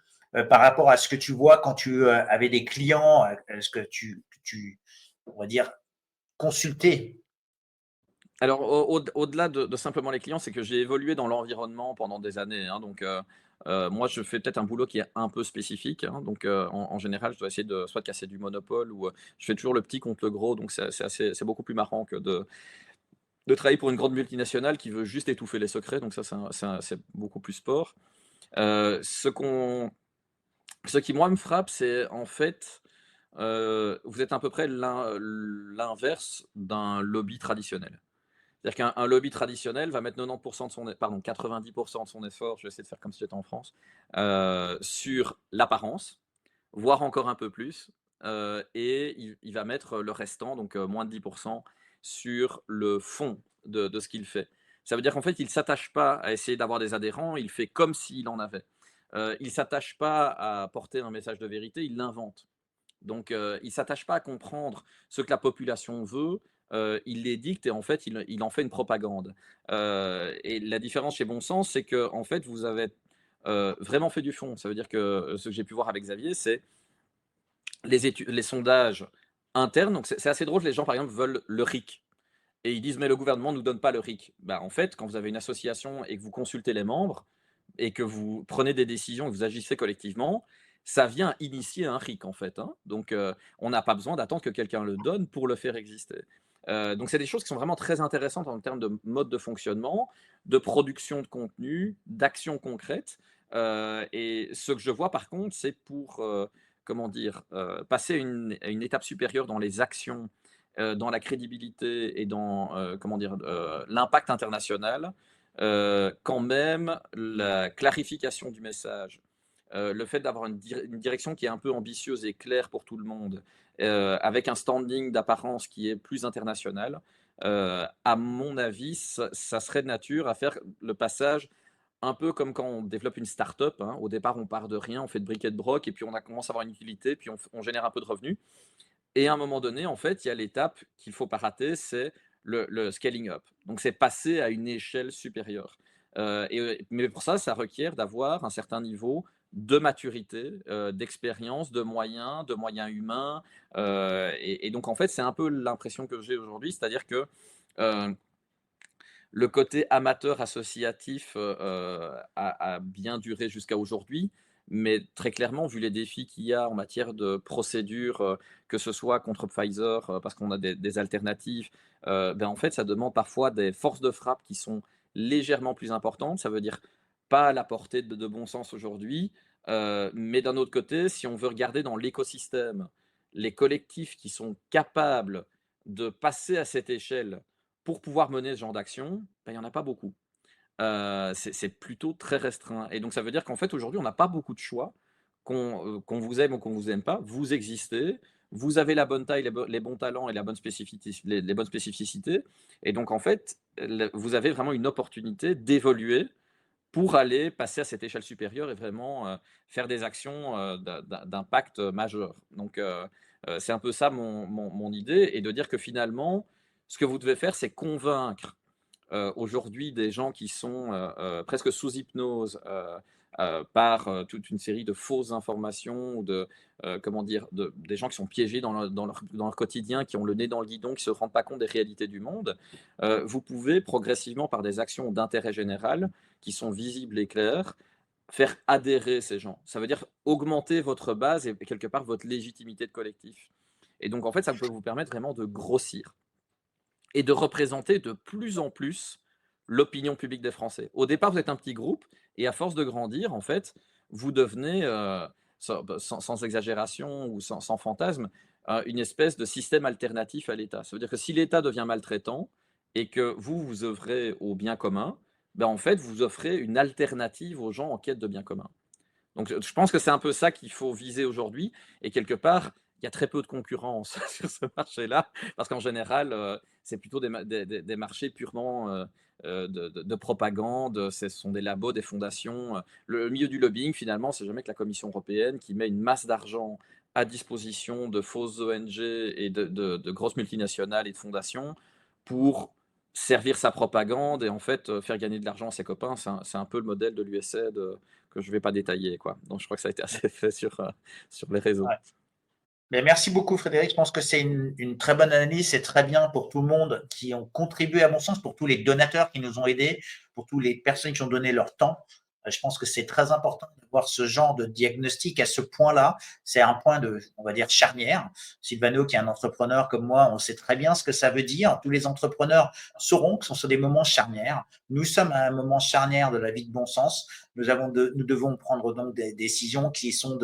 A: par rapport à ce que tu vois quand tu avais des clients, ce que tu, on va dire, consultais.
C: Alors, au-delà de simplement les clients, c'est que j'ai évolué dans l'environnement pendant des années, hein, donc moi, je fais peut-être un boulot qui est un peu spécifique, hein, donc en général, je dois essayer de soit de casser du monopole ou je fais toujours le petit contre le gros, donc c'est beaucoup plus marrant que de travailler pour une grande multinationale qui veut juste étouffer les secrets, donc ça, c'est beaucoup plus sport. Heu, ce qu'on ce qui, moi, me frappe, c'est en fait, vous êtes à peu près l'inverse d'un lobby traditionnel. C'est-à-dire qu'un lobby traditionnel va mettre 90 de son pardon, 90 de son effort, je vais essayer de faire comme si j'étais en France, sur l'apparence, voire encore un peu plus, et il va mettre le restant, donc moins de 10 sur le fond de ce qu'il fait. Ça veut dire qu'en fait, il ne s'attache pas à essayer d'avoir des adhérents, il fait comme s'il en avait. Il ne s'attache pas à porter un message de vérité, il l'invente. Donc, il ne s'attache pas à comprendre ce que la population veut, il les dicte et en fait, il en fait une propagande. Et la différence chez Bon Sens, c'est que en fait, vous avez, vraiment fait du fond. Ça veut dire que, ce que j'ai pu voir avec Xavier, c'est les sondages internes. Donc c'est assez drôle, les gens, par exemple, veulent le RIC et ils disent: «Mais le gouvernement ne nous donne pas le RIC». Bah, en fait, quand vous avez une association et que vous consultez les membres et que vous prenez des décisions et que vous agissez collectivement, ça vient initier un RIC, en fait, hein. Donc, on n'a pas besoin d'attendre que quelqu'un le donne pour le faire exister. Donc c'est des choses qui sont vraiment très intéressantes en termes de mode de fonctionnement, de production de contenu, d'actions concrètes. Et ce que je vois par contre, c'est pour, comment dire? Passer à une étape supérieure dans les actions dans la crédibilité et dans comment dire, l'impact international, quand même la clarification du message, le fait d'avoir une direction qui est un peu ambitieuse et claire pour tout le monde, avec un standing d'apparence qui est plus international, à mon avis, ça serait de nature à faire le passage un peu comme quand on développe une start-up, hein. Au départ, on part de rien, on fait de briques et de broc et puis commence à avoir une utilité, puis on génère un peu de revenus et à un moment donné, en fait, il y a l'étape qu'il ne faut pas rater, c'est le scaling up. Donc c'est passer à une échelle supérieure. Mais pour ça, ça requiert d'avoir un certain niveau de maturité, d'expérience, de moyens humains, et donc en fait, c'est un peu l'impression que j'ai aujourd'hui, c'est-à-dire que, heu le côté amateur associatif, a bien duré jusqu'à aujourd'hui, mais très clairement, vu les défis qu'il y a en matière de procédure, que ce soit contre Pfizer, parce qu'on a des alternatives, en fait, ça demande parfois des forces de frappe qui sont légèrement plus importantes. Ça veut dire pas à la portée de bon sens aujourd'hui, mais d'un autre côté, si on veut regarder dans l'écosystème, les collectifs qui sont capables de passer à cette échelle pour pouvoir mener ce genre d'action, il y en a pas beaucoup. C'est plutôt très restreint et donc ça veut dire qu'en fait, aujourd'hui, on n'a pas beaucoup de choix. Qu'on vous aime ou qu'on vous aime pas, vous existez, vous avez la bonne taille, les bons talents et la bonne les bonnes spécificités et donc en fait, vous avez vraiment une opportunité d'évoluer pour aller passer à cette échelle supérieure et vraiment, faire des actions, d'impact majeur. Donc c'est un peu ça mon idée et de dire que finalement, ce que vous devez faire, c'est convaincre aujourd'hui des gens qui sont, presque sous hypnose, par, toute une série de fausses informations ou comment dire? Des gens qui sont piégés dans leur quotidien, qui ont le nez dans le guidon, qui ne se rendent pas compte des réalités du monde. Vous pouvez progressivement, par des actions d'intérêt général, qui sont visibles et claires, faire adhérer ces gens. Ça veut dire augmenter votre base et quelque part votre légitimité de collectif. Et donc en fait, ça peut vous permettre vraiment de grossir et de représenter de plus en plus l'opinion publique des Français. Au départ, vous êtes un petit groupe et à force de grandir, en fait, vous devenez, sans exagération ou sans fantasme, une espèce de système alternatif à l'État. Ça veut dire que si l'État devient maltraitant et que vous œuvrez au bien commun, en fait, vous offrez une alternative aux gens en quête de bien commun. Donc, je pense que c'est un peu ça qu'il faut viser aujourd'hui et quelque part, il y a très peu de concurrence sur ce marché-là parce qu'en général, c'est plutôt des marchés purement, de propagande, ce sont des labos, des fondations, le milieu du lobbying finalement, c'est jamais que la Commission européenne qui met une masse d'argent à disposition de fausses ONG et de grosses multinationales et de fondations pour servir sa propagande et en fait, faire gagner de l'argent à ses copains. C'est un peu le modèle de l'USAID, que je ne vais pas détailler, quoi. Donc je crois que ça a été assez fait sur les réseaux.
A: Ouais. Mais merci beaucoup Frédéric, je pense que c'est une très bonne analyse, c'est très bien pour tout le monde qui ont contribué à mon sens, pour tous les donateurs qui nous ont aidés, pour toutes les personnes qui ont donné leur temps. Je pense que c'est très important d'avoir ce genre de diagnostic à ce point-là. C'est un point de, on va dire, charnière. Sylvano, qui est un entrepreneur comme moi, on sait très bien ce que ça veut dire. Tous les entrepreneurs sauront que ce sont des moments charnières. Nous sommes à un moment charnière de la vie de bon sens. Nous devons prendre donc des décisions qui sont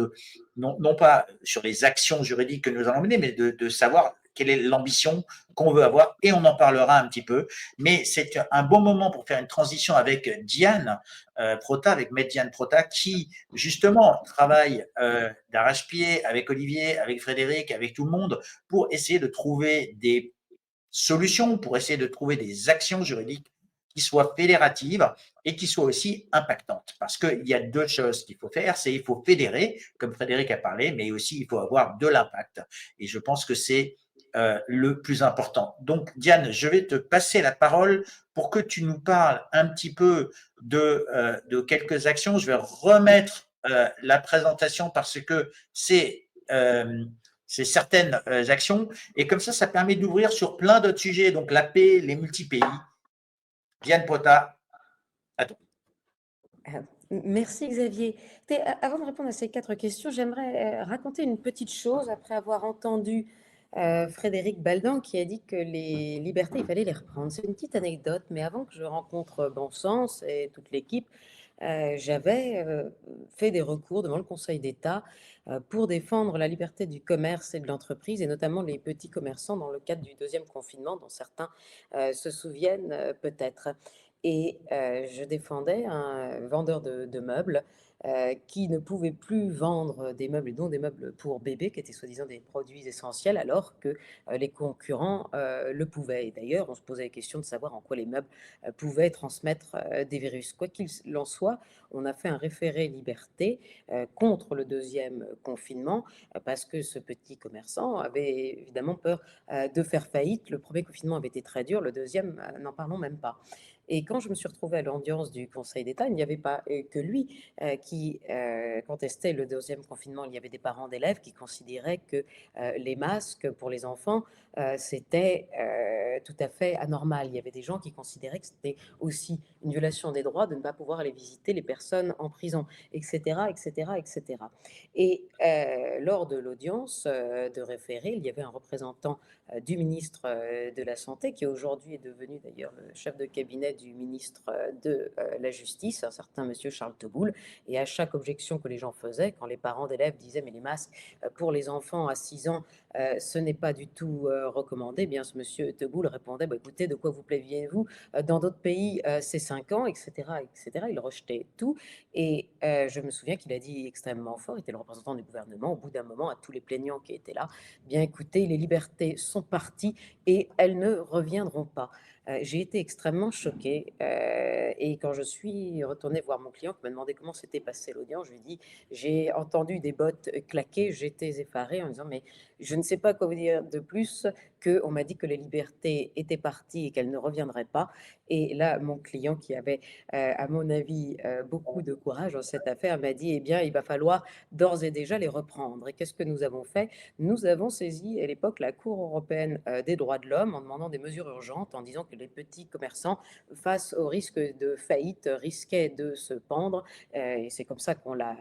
A: non pas sur les actions juridiques que nous allons mener, mais de savoir quelle est l'ambition qu'on veut avoir, et on en parlera un petit peu. Mais c'est un bon moment pour faire une transition avec Diane Prota, avec Maître Diane Prota, qui justement travaille d'arrache-pied avec Olivier, avec Frédéric, avec tout le monde, pour essayer de trouver des solutions, pour essayer de trouver des actions juridiques qui soient fédératives et qui soient aussi impactantes. Parce qu'il y a deux choses qu'il faut faire, c'est il faut fédérer, comme Frédéric a parlé, mais aussi il faut avoir de l'impact. Et je pense que c'est le plus important. Donc, Diane, je vais te passer la parole pour que tu nous parles un petit peu de quelques actions. Je vais remettre la présentation parce que c'est certaines actions. Et comme ça permet d'ouvrir sur plein d'autres sujets, donc la paix, les multi-pays. Diane Prota, à toi.
D: Merci Xavier. Avant de répondre à ces 4 questions, j'aimerais raconter une petite chose après avoir entendu Frédéric Baldan qui a dit que les libertés, il fallait les reprendre. C'est une petite anecdote, mais avant que je rencontre Bon Sens et toute l'équipe, j'avais fait des recours devant le Conseil d'État pour défendre la liberté du commerce et de l'entreprise, et notamment les petits commerçants dans le cadre du deuxième confinement, dont certains se souviennent peut-être. Et je défendais un vendeur de meubles qui ne pouvait plus vendre des meubles, et dont des meubles pour bébés, qui étaient soi-disant des produits essentiels, alors que les concurrents le pouvaient. Et d'ailleurs, on se posait la question de savoir en quoi les meubles pouvaient transmettre des virus. Quoi qu'il en soit, on a fait un référé liberté contre le deuxième confinement, parce que ce petit commerçant avait évidemment peur de faire faillite. Le premier confinement avait été très dur, le deuxième, n'en parlons même pas. Et quand je me suis retrouvée à l'audience du Conseil d'État, il n'y avait pas que lui qui contestait le deuxième confinement. Il y avait des parents d'élèves qui considéraient que les masques pour les enfants, c'était tout à fait anormal. Il y avait des gens qui considéraient que c'était aussi une violation des droits de ne pas pouvoir aller visiter les personnes en prison, etc., etc., etc. Et lors de l'audience de référé, il y avait un représentant du ministre de la Santé, qui aujourd'hui est devenu d'ailleurs le chef de cabinet du ministre de la Justice, un certain monsieur Charles Teboul. Et à chaque objection que les gens faisaient, quand les parents d'élèves disaient mais les masques pour les enfants à 6 ans, ce n'est pas du tout recommandé, eh bien ce monsieur Teboul répondait bah, écoutez, de quoi vous plaignez-vous, dans d'autres pays c'est 5 ans, etc., etc. Il rejetait tout. Et je me souviens qu'il a dit extrêmement fort, il était le représentant du gouvernement, au bout d'un moment, à tous les plaignants qui étaient là, bien écoutez, les libertés sont parties et elles ne reviendront pas. J'ai été extrêmement choquée et quand je suis retournée voir mon client qui m'a demandé comment s'était passée l'audience, je lui ai dit, j'ai entendu des bottes claquer, j'étais effarée en disant mais je ne sais pas quoi vous dire de plus qu'on m'a dit que les libertés étaient parties et qu'elles ne reviendraient pas. Et là, mon client qui avait, à mon avis, beaucoup de courage dans cette affaire m'a dit, eh bien, il va falloir d'ores et déjà les reprendre. Et qu'est-ce que nous avons fait? Nous avons saisi à l'époque la Cour européenne des droits de l'homme en demandant des mesures urgentes, en disant que les petits commerçants, face au risque de faillite, risquaient de se pendre. Et c'est comme ça qu'on l'a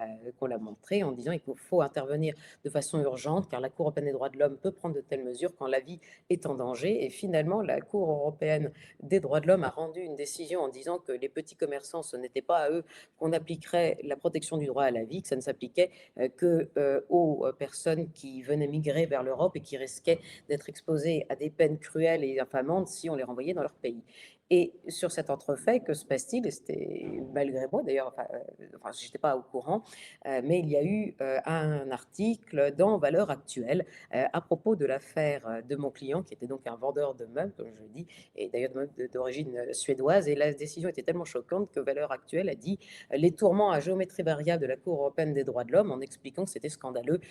D: montré, en disant qu'il faut intervenir de façon urgente, car la Cour européenne des droits de l'homme peut prendre de telles mesures quand la vie est en danger. Et finalement, la Cour européenne des droits de l'homme a rendu une décision en disant que les petits commerçants, ce n'était pas à eux qu'on appliquerait la protection du droit à la vie, que ça ne s'appliquait que aux personnes qui venaient migrer vers l'Europe et qui risquaient d'être exposées à des peines cruelles et infamantes si on les renvoyait dans leur pays. Et sur cet entrefait, que se passe-t-il? Et c'était malgré moi, d'ailleurs, je n'étais pas au courant, mais il y a eu un article dans Valeurs Actuelles à propos de l'affaire de mon client, qui était donc un vendeur de meubles, comme je le dis, et d'ailleurs de meubles d'origine suédoise. Et la décision était tellement choquante que Valeurs Actuelles a dit les tourments à géométrie variable de la Cour européenne des droits de l'homme, en expliquant que c'était scandaleux,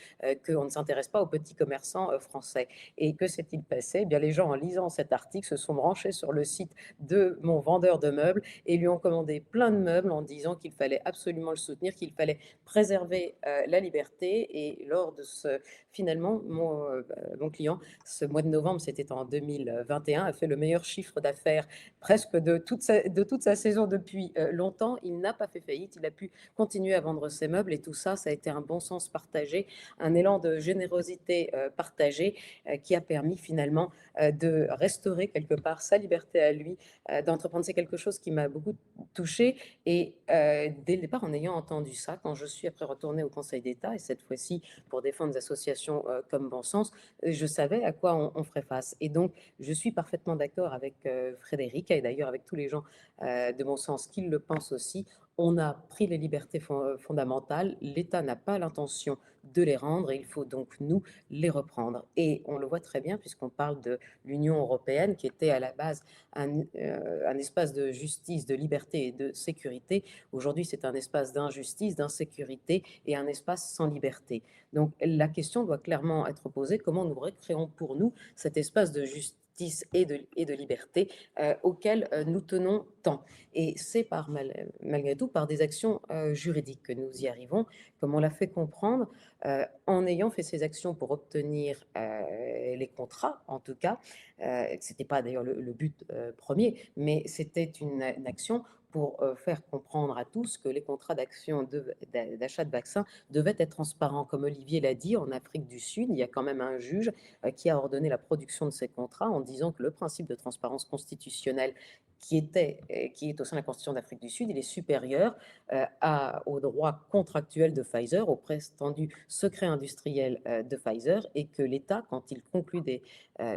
D: qu'on ne s'intéresse pas aux petits commerçants français. Et que s'est-il passé? Eh bien, les gens, en lisant cet article, se sont branchés sur le site de mon vendeur de meubles et lui ont commandé plein de meubles en disant qu'il fallait absolument le soutenir, qu'il fallait préserver la liberté. Et lors de finalement, mon client, ce mois de novembre, c'était en 2021, a fait le meilleur chiffre d'affaires presque de toute sa saison depuis longtemps. Il n'a pas fait faillite, il a pu continuer à vendre ses meubles, et tout ça, ça a été un bon sens partagé, un élan de générosité partagé qui a permis finalement de restaurer quelque part sa liberté à lui, d'entreprendre. C'est quelque chose qui m'a beaucoup touchée. Et dès le départ, en ayant entendu ça, quand je suis après retournée au Conseil d'État, et cette fois-ci pour défendre des associations comme Bon Sens, je savais à quoi on ferait face. Et donc, je suis parfaitement d'accord avec Frédéric, et d'ailleurs avec tous les gens de Bon Sens qui le pensent aussi. On a pris les libertés fondamentales, l'État n'a pas l'intention de les rendre, et il faut donc nous les reprendre. Et on le voit très bien puisqu'on parle de l'Union européenne qui était à la base un espace de justice, de liberté et de sécurité. Aujourd'hui, c'est un espace d'injustice, d'insécurité et un espace sans liberté. Donc la question doit clairement être posée, comment nous recréons pour nous cet espace de justice et de liberté auquel nous tenons tant. Et c'est malgré tout par des actions juridiques que nous y arrivons, comme on l'a fait comprendre, en ayant fait ces actions pour obtenir les contrats, en tout cas. Ce n'était pas d'ailleurs le but premier, mais c'était une action pour faire comprendre à tous que les contrats d'achat de vaccins devaient être transparents. Comme Olivier l'a dit, en Afrique du Sud, il y a quand même un juge qui a ordonné la production de ces contrats en disant que le principe de transparence constitutionnelle qui est au sein de la Constitution d'Afrique du Sud, il est supérieur aux droits contractuels de Pfizer, au prétendu secret industriel de Pfizer, et que l'État, quand il conclut des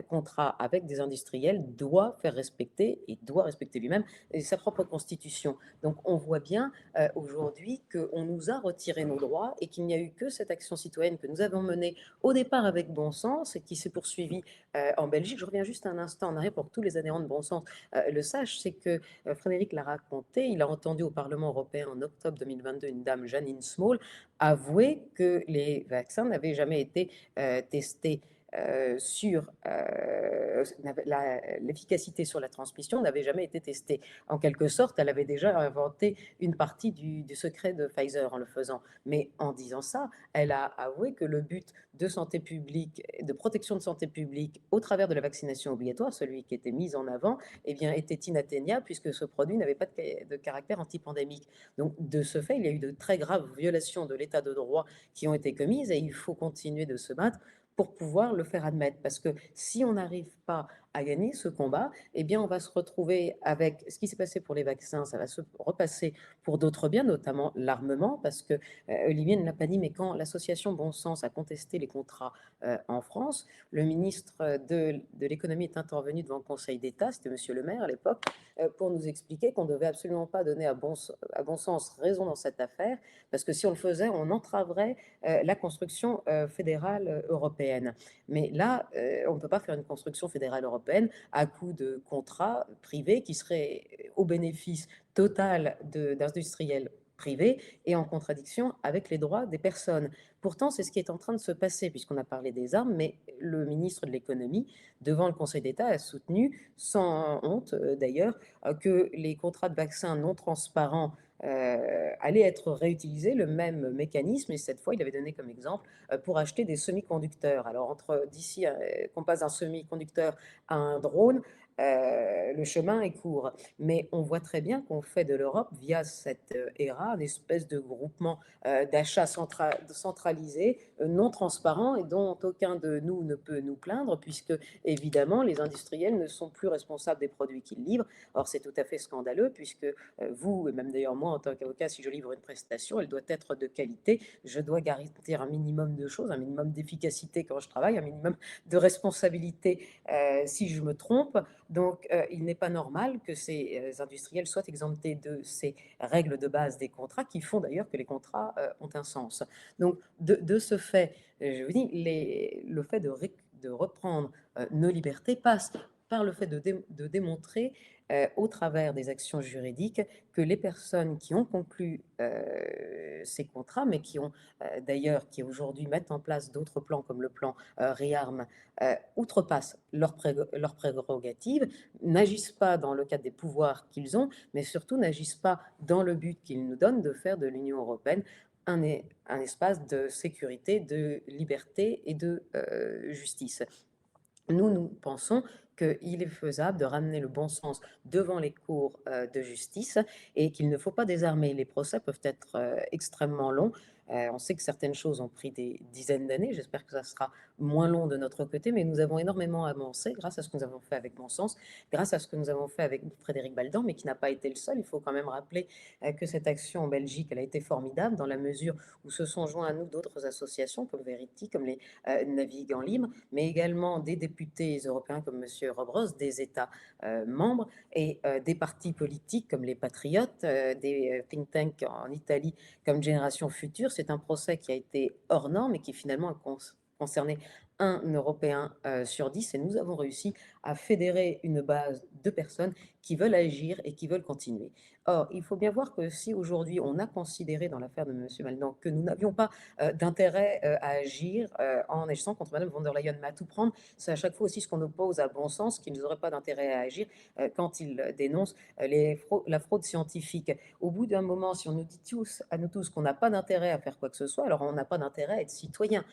D: contrats avec des industriels, doit faire respecter et doit respecter lui-même sa propre constitution. Donc on voit bien aujourd'hui qu'on nous a retiré nos droits et qu'il n'y a eu que cette action citoyenne que nous avons menée au départ avec bon sens et qui s'est poursuivie en Belgique. Je reviens juste un instant en arrière pour que tous les adhérents de bon sens le sachent, c'est que Frédéric l'a raconté, il a entendu au Parlement européen en octobre 2022 une dame, Janine Small, avouer que les vaccins n'avaient jamais été testés sur l'efficacité sur la transmission n'avait jamais été testée. En quelque sorte, elle avait déjà inventé une partie du secret de Pfizer en le faisant. Mais en disant ça, elle a avoué que le but de santé publique, de protection de santé publique au travers de la vaccination obligatoire, celui qui était mis en avant, eh bien, était inatteignable puisque ce produit n'avait pas de caractère antipandémique. Donc, de ce fait, il y a eu de très graves violations de l'état de droit qui ont été commises et il faut continuer de se battre pour pouvoir le faire admettre. Parce que si on n'arrive pas à gagner ce combat, eh bien, on va se retrouver avec ce qui s'est passé pour les vaccins, ça va se repasser pour d'autres biens, notamment l'armement, parce que Olivier ne l'a pas dit, mais quand l'association Bon Sens a contesté les contrats en France, le ministre de l'économie est intervenu devant le Conseil d'État, c'était Monsieur Le Maire à l'époque, pour nous expliquer qu'on ne devait absolument pas donner à bon sens raison dans cette affaire, parce que si on le faisait, on entraverait la construction fédérale européenne. Mais là, on ne peut pas faire une construction fédérale européenne à coup de contrats privés qui seraient au bénéfice total d'industriels privés et en contradiction avec les droits des personnes. Pourtant, c'est ce qui est en train de se passer, puisqu'on a parlé des armes, mais le ministre de l'économie, devant le Conseil d'État, a soutenu, sans honte d'ailleurs, que les contrats de vaccins non transparents allait être réutilisé, le même mécanisme, et cette fois, il avait donné comme exemple pour acheter des semi-conducteurs. Alors, d'ici qu'on passe d'un semi-conducteur à un drone, le chemin est court. Mais on voit très bien qu'on fait de l'Europe, via cette ERA, une espèce de groupement d'achat centralisé, non transparent, et dont aucun de nous ne peut nous plaindre, puisque, évidemment, les industriels ne sont plus responsables des produits qu'ils livrent. Or, c'est tout à fait scandaleux, puisque vous, et même d'ailleurs moi en tant qu'avocat, si je livre une prestation, elle doit être de qualité. Je dois garantir un minimum de choses, un minimum d'efficacité quand je travaille, un minimum de responsabilité si je me trompe. Donc, il n'est pas normal que ces industriels soient exemptés de ces règles de base des contrats qui font d'ailleurs que les contrats ont un sens. Donc, de ce fait, je vous dis, le fait de reprendre nos libertés passe par le fait de démontrer au travers des actions juridiques que les personnes qui ont conclu ces contrats, mais qui ont d'ailleurs, qui aujourd'hui mettent en place d'autres plans comme le plan REARM, outrepassent leurs prérogatives, n'agissent pas dans le cadre des pouvoirs qu'ils ont, mais surtout n'agissent pas dans le but qu'ils nous donnent de faire de l'Union européenne un espace de sécurité, de liberté et de justice. Nous pensons qu'il est faisable de ramener le bon sens devant les cours de justice et qu'il ne faut pas désarmer. Les procès peuvent être extrêmement longs. On sait que certaines choses ont pris des dizaines d'années. J'espère que ça sera moins long de notre côté, mais nous avons énormément avancé grâce à ce que nous avons fait avec Bon Sens, grâce à ce que nous avons fait avec Frédéric Baldan, mais qui n'a pas été le seul. Il faut quand même rappeler que cette action en Belgique, elle a été formidable dans la mesure où se sont joints à nous d'autres associations comme Verity, comme les Navigants Libres, mais également des députés européens comme M. Robros, des États membres et des partis politiques comme les Patriotes, des think tanks en Italie comme Génération Future. C'est un procès qui a été hors norme et qui finalement a concerné un Européen sur 10 et nous avons réussi à fédérer une base de personnes qui veulent agir et qui veulent continuer. Or, il faut bien voir que si aujourd'hui on a considéré dans l'affaire de M. Maldan que nous n'avions pas d'intérêt à agir en agissant contre Mme von der Leyen, mais à tout prendre, c'est à chaque fois aussi ce qu'on oppose à Bon Sens, qu'ils n'auraient pas d'intérêt à agir quand ils dénoncent la fraude scientifique. Au bout d'un moment, si on nous dit à nous tous qu'on n'a pas d'intérêt à faire quoi que ce soit, alors on n'a pas d'intérêt à être citoyen.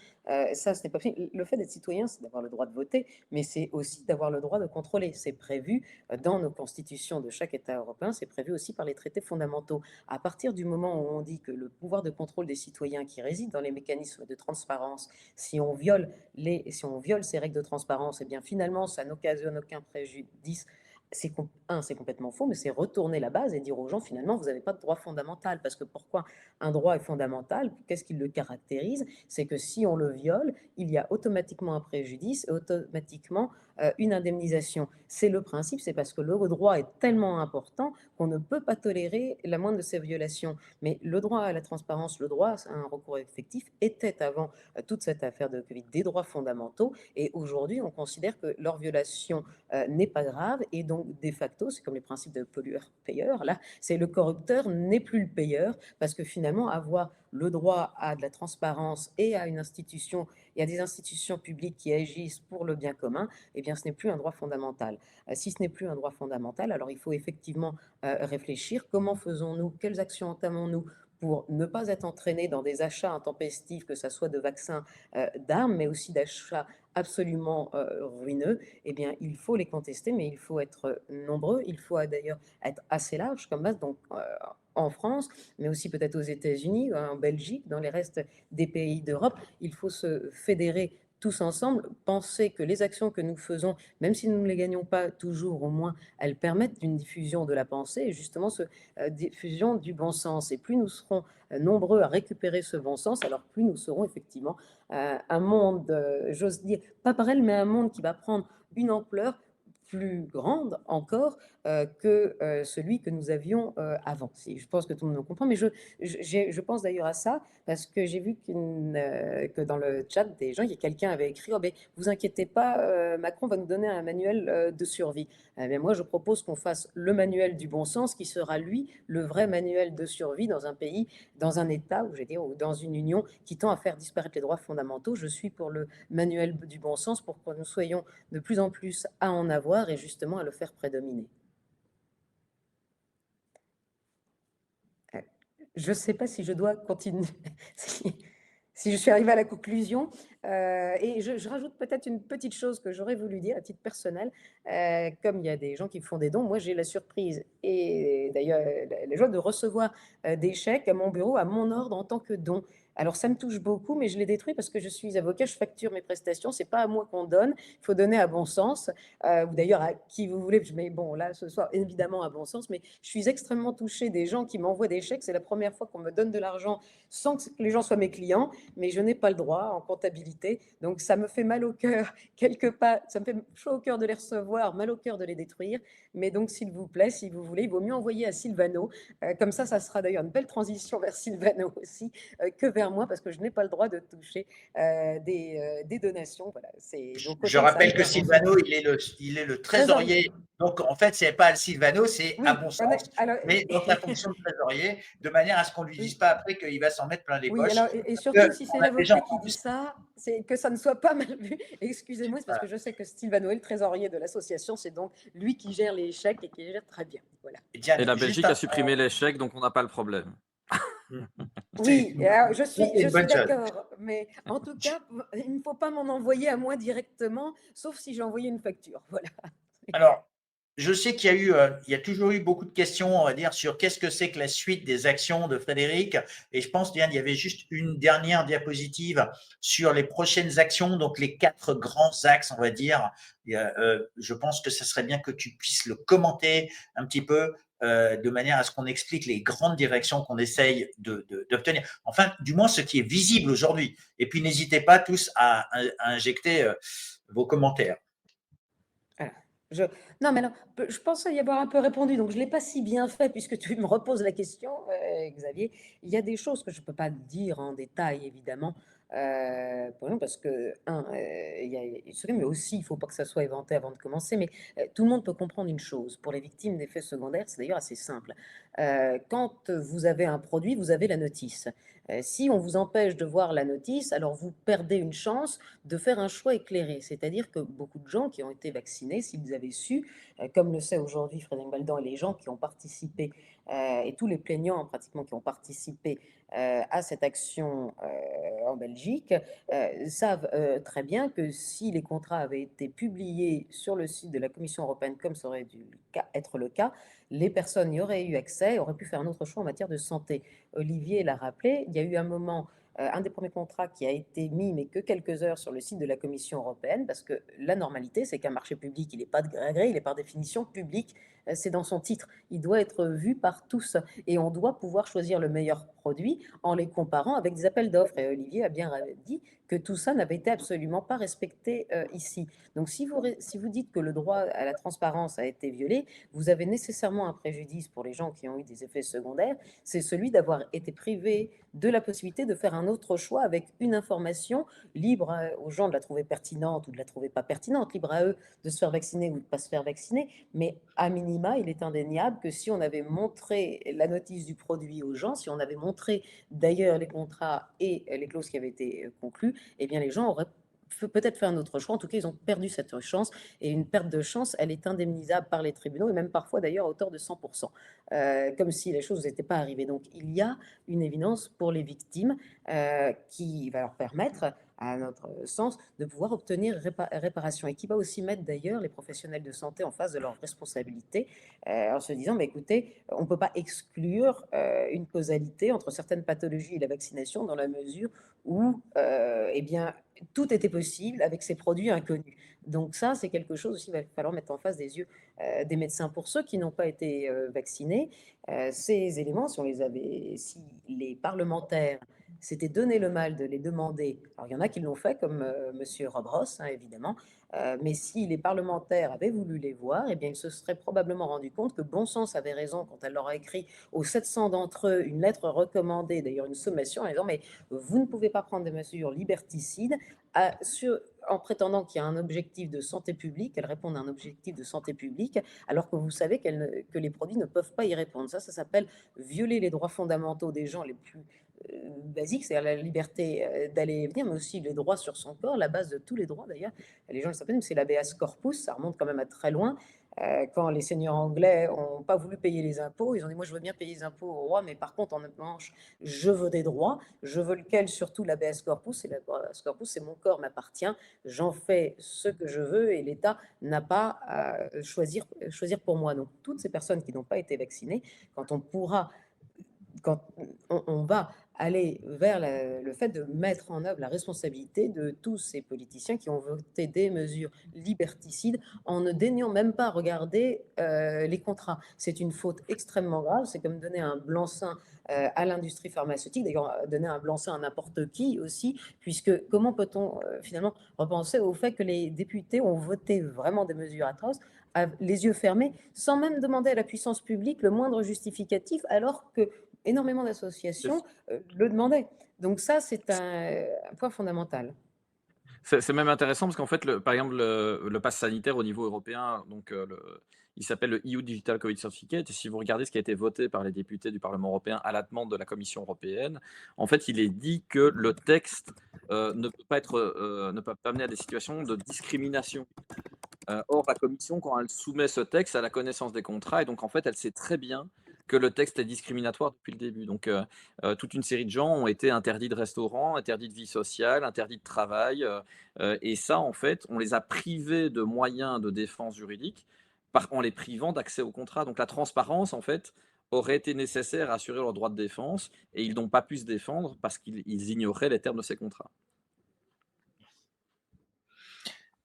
D: Ça, ce n'est pas possible. Le fait d'être citoyen, c'est d'avoir le droit de voter, mais c'est aussi d'avoir le droit de contrôler. C'est prévu dans nos constitutions de chaque État européen, c'est prévu aussi par les traités fondamentaux. À partir du moment où on dit que le pouvoir de contrôle des citoyens qui réside dans les mécanismes de transparence, si on viole ces règles de transparence, eh bien finalement, ça n'occasionne aucun préjudice c'est complètement faux, mais c'est retourner la base et dire aux gens, finalement, vous n'avez pas de droit fondamental. Parce que pourquoi un droit est fondamental? Qu'est-ce qui le caractérise? C'est que si on le viole, il y a automatiquement un préjudice et automatiquement une indemnisation. C'est le principe, c'est parce que le droit est tellement important qu'on ne peut pas tolérer la moindre de ces violations. Mais le droit à la transparence, le droit à un recours effectif était avant toute cette affaire de Covid des droits fondamentaux. Et aujourd'hui, on considère que leur violation n'est pas grave et donc de facto, c'est comme les principes de pollueur-payeur, là, c'est le corrupteur n'est plus le payeur parce que finalement avoir le droit à de la transparence et à une institution et à des institutions publiques qui agissent pour le bien commun, eh bien ce n'est plus un droit fondamental. Si ce n'est plus un droit fondamental, alors il faut effectivement réfléchir comment faisons-nous, quelles actions entamons-nous pour ne pas être entraînés dans des achats intempestifs, que ce soit de vaccins, d'armes, mais aussi d'achats absolument ruineux. Eh bien, il faut les contester, mais il faut être nombreux. Il faut d'ailleurs être assez large comme base, donc en France, mais aussi peut-être aux États-Unis, en Belgique, dans les restes des pays d'Europe. Il faut se fédérer tous ensemble, penser que les actions que nous faisons, même si nous ne les gagnons pas toujours, au moins elles permettent une diffusion de la pensée et justement cette diffusion du bon sens. Et plus nous serons nombreux à récupérer ce bon sens, alors plus nous serons effectivement un monde, j'ose dire, pas pareil, mais un monde qui va prendre une ampleur plus grande encore que celui que nous avions avant. Je pense que tout le monde comprend, mais je pense d'ailleurs à ça parce que j'ai vu que dans le chat des gens, il y a quelqu'un avait écrit, oh, ben, vous inquiétez pas, Macron va nous donner un manuel de survie. Mais moi, je propose qu'on fasse le manuel du bon sens qui sera, lui, le vrai manuel de survie dans un pays, dans un État, ou, je vais dire, ou dans une union qui tend à faire disparaître les droits fondamentaux. Je suis pour le manuel du bon sens pour que nous soyons de plus en plus à en avoir et justement à le faire prédominer. Je ne sais pas si je dois continuer, si je suis arrivée à la conclusion. Et je rajoute peut-être une petite chose que j'aurais voulu dire à titre personnel. Comme il y a des gens qui font des dons, moi j'ai la surprise et d'ailleurs la joie de recevoir des chèques à mon bureau, à mon ordre en tant que don. Alors ça me touche beaucoup, mais je les détruis parce que je suis avocat, je facture mes prestations, c'est pas à moi qu'on donne, il faut donner à bon sens, ou d'ailleurs à qui vous voulez, mais bon là ce soir évidemment à bon sens, mais je suis extrêmement touchée des gens qui m'envoient des chèques, c'est la première fois qu'on me donne de l'argent sans que les gens soient mes clients, mais je n'ai pas le droit en comptabilité, donc ça me fait mal au cœur, quelque part, ça me fait chaud au cœur de les recevoir, mal au cœur de les détruire, mais donc s'il vous plaît, si vous voulez, il vaut mieux envoyer à Sylvano, comme ça sera d'ailleurs une belle transition vers Sylvano aussi, que vers moi, parce que je n'ai pas le droit de toucher des donations. Voilà, donc,
A: je rappelle que Sylvano, il est le trésorier. Donc, en fait, ce n'est pas Sylvano, c'est
D: oui,
A: à bon sens,
D: alors,
A: mais dans sa fonction de trésorier, de manière à ce qu'on ne lui dise pas après qu'il va s'en mettre plein les poches.
D: Alors, et surtout, si c'est l'avocat qui dit ça, c'est que ça ne soit pas mal vu. Excusez-moi, c'est parce que je sais que Sylvano est le trésorier de l'association, c'est donc lui qui gère les chèques et qui les gère très bien. Voilà.
C: Et la Belgique a supprimé les chèques, donc on n'a pas le problème.
D: Oui, alors je suis d'accord, mais en tout cas, il ne faut pas m'en envoyer à moi directement, sauf si j'ai envoyé une facture. Voilà.
A: Alors, je sais qu'il y a toujours eu beaucoup de questions, on va dire, sur qu'est-ce que c'est que la suite des actions de Frédéric. Et je pense, Diane, il y avait juste une dernière diapositive sur les prochaines actions, donc les 4 grands axes, on va dire. Je pense que ce serait bien que tu puisses le commenter un petit peu de manière à ce qu'on explique les grandes directions qu'on essaye d'obtenir. Enfin, du moins, ce qui est visible aujourd'hui. Et puis, n'hésitez pas tous à injecter vos commentaires.
D: Non, mais alors, je pensais y avoir un peu répondu, donc je ne l'ai pas si bien fait puisque tu me reposes la question, Xavier. Il y a des choses que je ne peux pas dire en détail, évidemment, parce que, il y a ce mais aussi, il ne faut pas que ça soit éventé avant de commencer, mais tout le monde peut comprendre une chose. Pour les victimes d'effets secondaires, c'est d'ailleurs assez simple. Quand vous avez un produit, vous avez la notice. Si on vous empêche de voir la notice, alors vous perdez une chance de faire un choix éclairé. C'est-à-dire que beaucoup de gens qui ont été vaccinés, s'ils avaient su, comme le sait aujourd'hui Frédéric Baldan et les gens qui ont participé, et tous les plaignants pratiquement qui ont participé à cette action en Belgique, savent très bien que si les contrats avaient été publiés sur le site de la Commission européenne, comme ça aurait dû être le cas, les personnes y auraient eu accès, auraient pu faire un autre choix en matière de santé. Olivier l'a rappelé, il y a eu un moment un des premiers contrats qui a été mis, mais que quelques heures, sur le site de la Commission européenne, parce que la normalité, c'est qu'un marché public, il n'est pas de gré à gré, il est par définition public, c'est dans son titre. Il doit être vu par tous et on doit pouvoir choisir le meilleur produit en les comparant avec des appels d'offres. Et Olivier a bien dit que tout ça n'avait été absolument pas respecté ici. Donc si vous dites que le droit à la transparence a été violé, vous avez nécessairement un préjudice pour les gens qui ont eu des effets secondaires, c'est celui d'avoir été privé de la possibilité de faire un autre choix avec une information libre aux gens de la trouver pertinente ou de la trouver pas pertinente, libre à eux de se faire vacciner ou de pas se faire vacciner, mais à minima, il est indéniable que si on avait montré la notice du produit aux gens, si on avait montré d'ailleurs les contrats et les clauses qui avaient été conclues, eh bien les gens auraient peut-être fait un autre choix. En tout cas, ils ont perdu cette chance. Et une perte de chance, elle est indemnisable par les tribunaux et même parfois d'ailleurs à hauteur de 100%, comme si les choses n'étaient pas arrivées. Donc il y a une évidence pour les victimes qui va leur permettre, à notre sens, de pouvoir obtenir réparation et qui va aussi mettre d'ailleurs les professionnels de santé en face de leurs responsabilités en se disant, mais écoutez, on ne peut pas exclure une causalité entre certaines pathologies et la vaccination dans la mesure où eh bien, tout était possible avec ces produits inconnus. Donc ça, c'est quelque chose aussi qu'il va falloir mettre en face des yeux des médecins. Pour ceux qui n'ont pas été vaccinés, ces éléments, si les parlementaires s'étaient donné le mal de les demander, alors il y en a qui l'ont fait, comme Monsieur Rob Ross, hein, évidemment, mais si les parlementaires avaient voulu les voir, eh bien, ils se seraient probablement rendu compte que Bon Sens avait raison quand elle leur a écrit aux 700 d'entre eux une lettre recommandée, d'ailleurs une sommation, en disant, mais vous ne pouvez pas prendre des mesures liberticides en prétendant qu'il y a un objectif de santé publique, qu'elles répondent à un objectif de santé publique, alors que vous savez que les produits ne peuvent pas y répondre. Ça s'appelle violer les droits fondamentaux des gens les plus basiques, c'est-à-dire la liberté d'aller et venir, mais aussi les droits sur son corps, la base de tous les droits d'ailleurs. Les gens le savent, mais c'est l'habeas corpus, ça remonte quand même à très loin. Quand les seigneurs anglais n'ont pas voulu payer les impôts, ils ont dit, moi je veux bien payer les impôts au roi, mais par contre en revanche, je veux des droits, je veux lequel, surtout l'habeas corpus, et l'habeas corpus c'est mon corps m'appartient, j'en fais ce que je veux et l'État n'a pas à choisir pour moi. Donc toutes ces personnes qui n'ont pas été vaccinées, quand on va aller vers le fait de mettre en œuvre la responsabilité de tous ces politiciens qui ont voté des mesures liberticides en ne daignant même pas regarder les contrats. C'est une faute extrêmement grave, c'est comme donner un blanc-seing à l'industrie pharmaceutique, d'ailleurs donner un blanc-seing à n'importe qui aussi, puisque comment peut-on finalement repenser au fait que les députés ont voté vraiment des mesures atroces les yeux fermés, sans même demander à la puissance publique le moindre justificatif, alors que énormément d'associations le demandaient. Donc ça, c'est un point fondamental.
C: C'est même intéressant parce qu'en fait, par exemple, le pass sanitaire au niveau européen, donc il s'appelle le EU Digital Covid Certificate. Et si vous regardez ce qui a été voté par les députés du Parlement européen à la demande de la Commission européenne, en fait, il est dit que le texte ne peut pas amener à des situations de discrimination. Or, la Commission, quand elle soumet ce texte, elle a connaissance des contrats et donc en fait, elle sait très bien que le texte est discriminatoire depuis le début. Donc, toute une série de gens ont été interdits de restaurants, interdits de vie sociale, interdits de travail, et ça, en fait, on les a privés de moyens de défense juridique en les privant d'accès au contrat. Donc, la transparence, en fait, aurait été nécessaire à assurer leur droit de défense et ils n'ont pas pu se défendre parce qu'ils ignoraient les termes de ces contrats.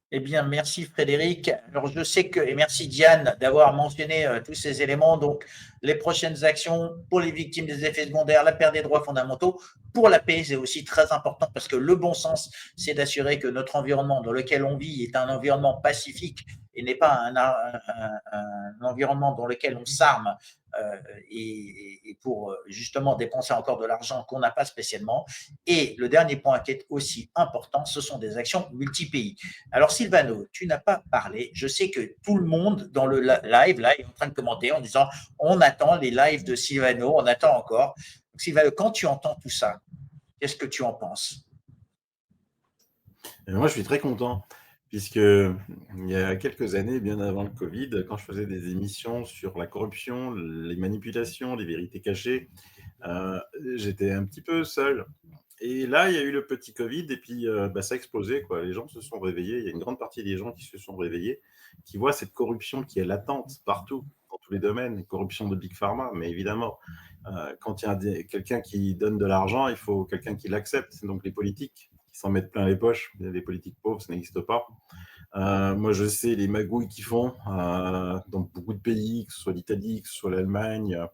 A: Eh bien, merci Frédéric. Alors, je sais que, et merci Diane d'avoir mentionné tous ces éléments. Donc, les prochaines actions pour les victimes des effets secondaires, la perte des droits fondamentaux, pour la paix, c'est aussi très important parce que le bon sens, c'est d'assurer que notre environnement dans lequel on vit est un environnement pacifique et n'est pas un environnement dans lequel on s'arme et pour justement dépenser encore de l'argent qu'on n'a pas spécialement. Et le dernier point qui est aussi important, ce sont des actions multi-pays. Alors Sylvano, tu n'as pas parlé. Je sais que tout le monde dans le live là est en train de commenter en disant on attend les lives de Sylvano, on attend encore. Donc, Sylvano, quand tu entends tout ça, qu'est-ce que tu en penses?
E: Et moi, je suis très content, puisque il y a quelques années, bien avant le Covid, quand je faisais des émissions sur la corruption, les manipulations, les vérités cachées, j'étais un petit peu seul. Et là, il y a eu le petit Covid et puis ça a explosé, quoi. Les gens se sont réveillés. Il y a une grande partie des gens qui se sont réveillés, qui voient cette corruption qui est latente partout, dans tous les domaines. Corruption de Big Pharma, mais évidemment, Quand il y a quelqu'un qui donne de l'argent, il faut quelqu'un qui l'accepte. Donc les politiques qui s'en mettent plein les poches, les politiques pauvres, ça n'existe pas. Moi, je sais les magouilles qu'ils font dans beaucoup de pays, que ce soit l'Italie, que ce soit l'Allemagne.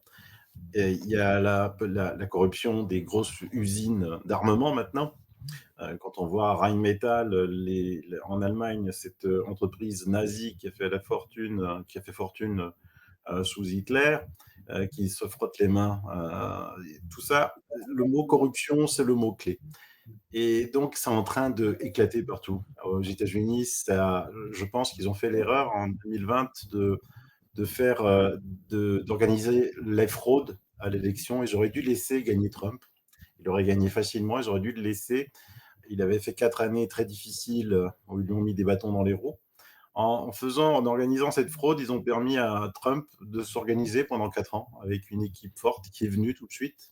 E: Et il y a la corruption des grosses usines d'armement maintenant. Quand on voit Rheinmetall en Allemagne, cette entreprise nazie qui a fait fortune sous Hitler, qui se frotte les mains, tout ça, le mot corruption, c'est le mot-clé. Et donc, c'est en train d'éclater partout. Aux États-Unis, je pense qu'ils ont fait l'erreur en 2020 d'organiser les fraudes à l'élection. Ils auraient dû laisser gagner Trump. Il aurait gagné facilement. Ils auraient dû le laisser. Il avait fait 4 années très difficiles où ils lui ont mis des bâtons dans les roues. En organisant cette fraude, ils ont permis à Trump de s'organiser pendant 4 ans avec une équipe forte qui est venue tout de suite,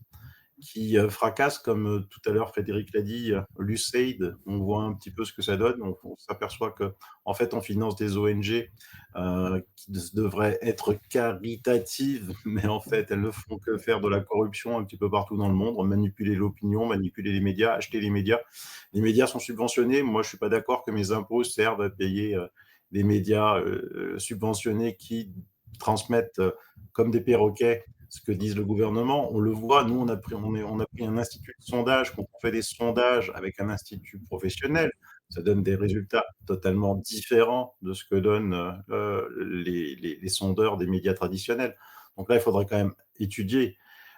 E: qui fracasse, comme tout à l'heure Frédéric l'a dit, l'USAID. On voit un petit peu ce que ça donne. On s'aperçoit qu'en fait, on finance des ONG qui devraient être caritatives, mais en fait, elles ne font que faire de la corruption un petit peu partout dans le monde, manipuler l'opinion, manipuler les médias, acheter les médias. Les médias sont subventionnés. Moi, je ne suis pas d'accord que mes impôts servent à payer des médias subventionnés qui transmettent comme des perroquets ce que disent le gouvernement. On le voit, nous, on a pris un institut de sondage. Quand on fait des sondages avec un institut professionnel, ça donne des résultats totalement différents de ce que donnent les sondeurs des médias traditionnels. Donc là, il faudrait quand même étudier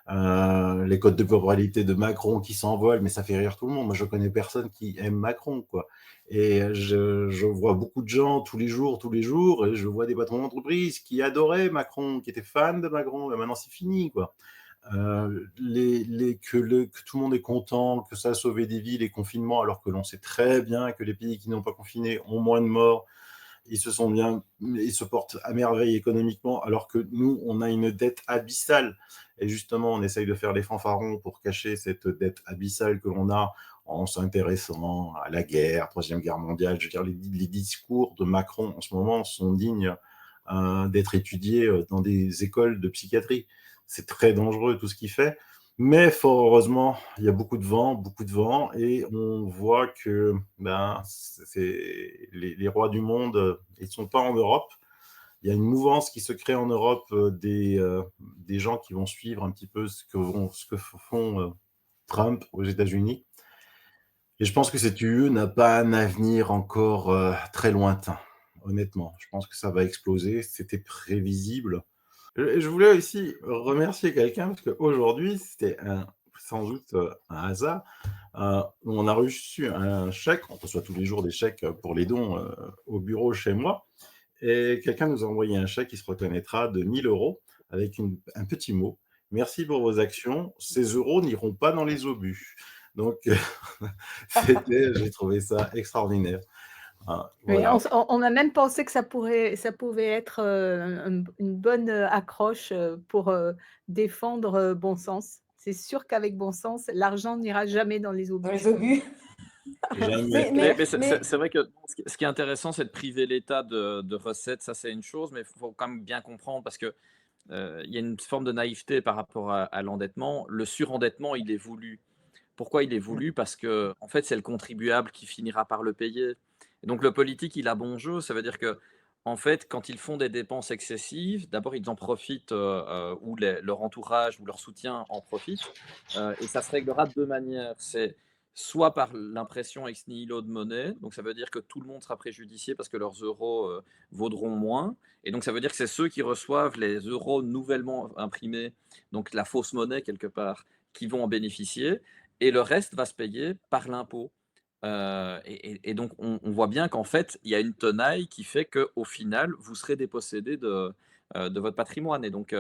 E: les codes de popularité de Macron qui s'envolent, mais ça fait rire tout le monde. Moi, je connais personne qui aime Macron, quoi. Et je vois beaucoup de gens tous les jours, et je vois des patrons d'entreprise qui adoraient Macron, qui étaient fans de Macron, et maintenant c'est fini, quoi. Que tout le monde est content, que ça a sauvé des vies, les confinements, alors que l'on sait très bien que les pays qui n'ont pas confiné ont moins de morts. Ils se portent à merveille économiquement, alors que nous, on a une dette abyssale. Et justement, on essaye de faire les fanfarons pour cacher cette dette abyssale que l'on a en s'intéressant à la guerre, Troisième Guerre mondiale. Je veux dire, les discours de Macron en ce moment sont dignes d'être étudiés dans des écoles de psychiatrie. C'est très dangereux tout ce qu'il fait. Mais fort heureusement, il y a beaucoup de vent, et on voit que les rois du monde, ils ne sont pas en Europe. Il y a une mouvance qui se crée en Europe des gens qui vont suivre un petit peu ce que font Trump aux États-Unis. Et je pense que cette UE n'a pas un avenir encore très lointain, honnêtement. Je pense que ça va exploser, c'était prévisible. Je voulais aussi remercier quelqu'un parce qu'aujourd'hui, c'était sans doute un hasard. On a reçu un chèque, on reçoit tous les jours des chèques pour les dons au bureau chez moi. Et quelqu'un nous a envoyé un chèque qui se reconnaîtra de 1 000 € avec un petit mot. Merci pour vos actions. Ces euros n'iront pas dans les obus. Donc, j'ai trouvé ça extraordinaire.
F: Voilà. On a même pensé que ça pouvait être une bonne accroche pour défendre bon sens. C'est sûr qu'avec bon sens, l'argent n'ira jamais dans les obus.
D: Dans les obus.
C: Mais c'est vrai que ce qui est intéressant, c'est de priver l'État de recettes. Ça, c'est une chose, mais il faut quand même bien comprendre parce que il y a une forme de naïveté par rapport à l'endettement. Le surendettement, il est voulu. Pourquoi il est voulu? Parce que en fait, c'est le contribuable qui finira par le payer. Et donc le politique, il a bon jeu. Ça veut dire que en fait, quand ils font des dépenses excessives, d'abord ils en profitent ou leur entourage ou leur soutien en profite. Et ça se réglera de deux manières. C'est soit par l'impression ex nihilo de monnaie, donc ça veut dire que tout le monde sera préjudicié parce que leurs euros vaudront moins. Et donc ça veut dire que c'est ceux qui reçoivent les euros nouvellement imprimés, donc la fausse monnaie quelque part, qui vont en bénéficier. Et le reste va se payer par l'impôt. Et donc, on voit bien qu'en fait, il y a une tenaille qui fait qu'au final, vous serez dépossédé de votre patrimoine. Et donc,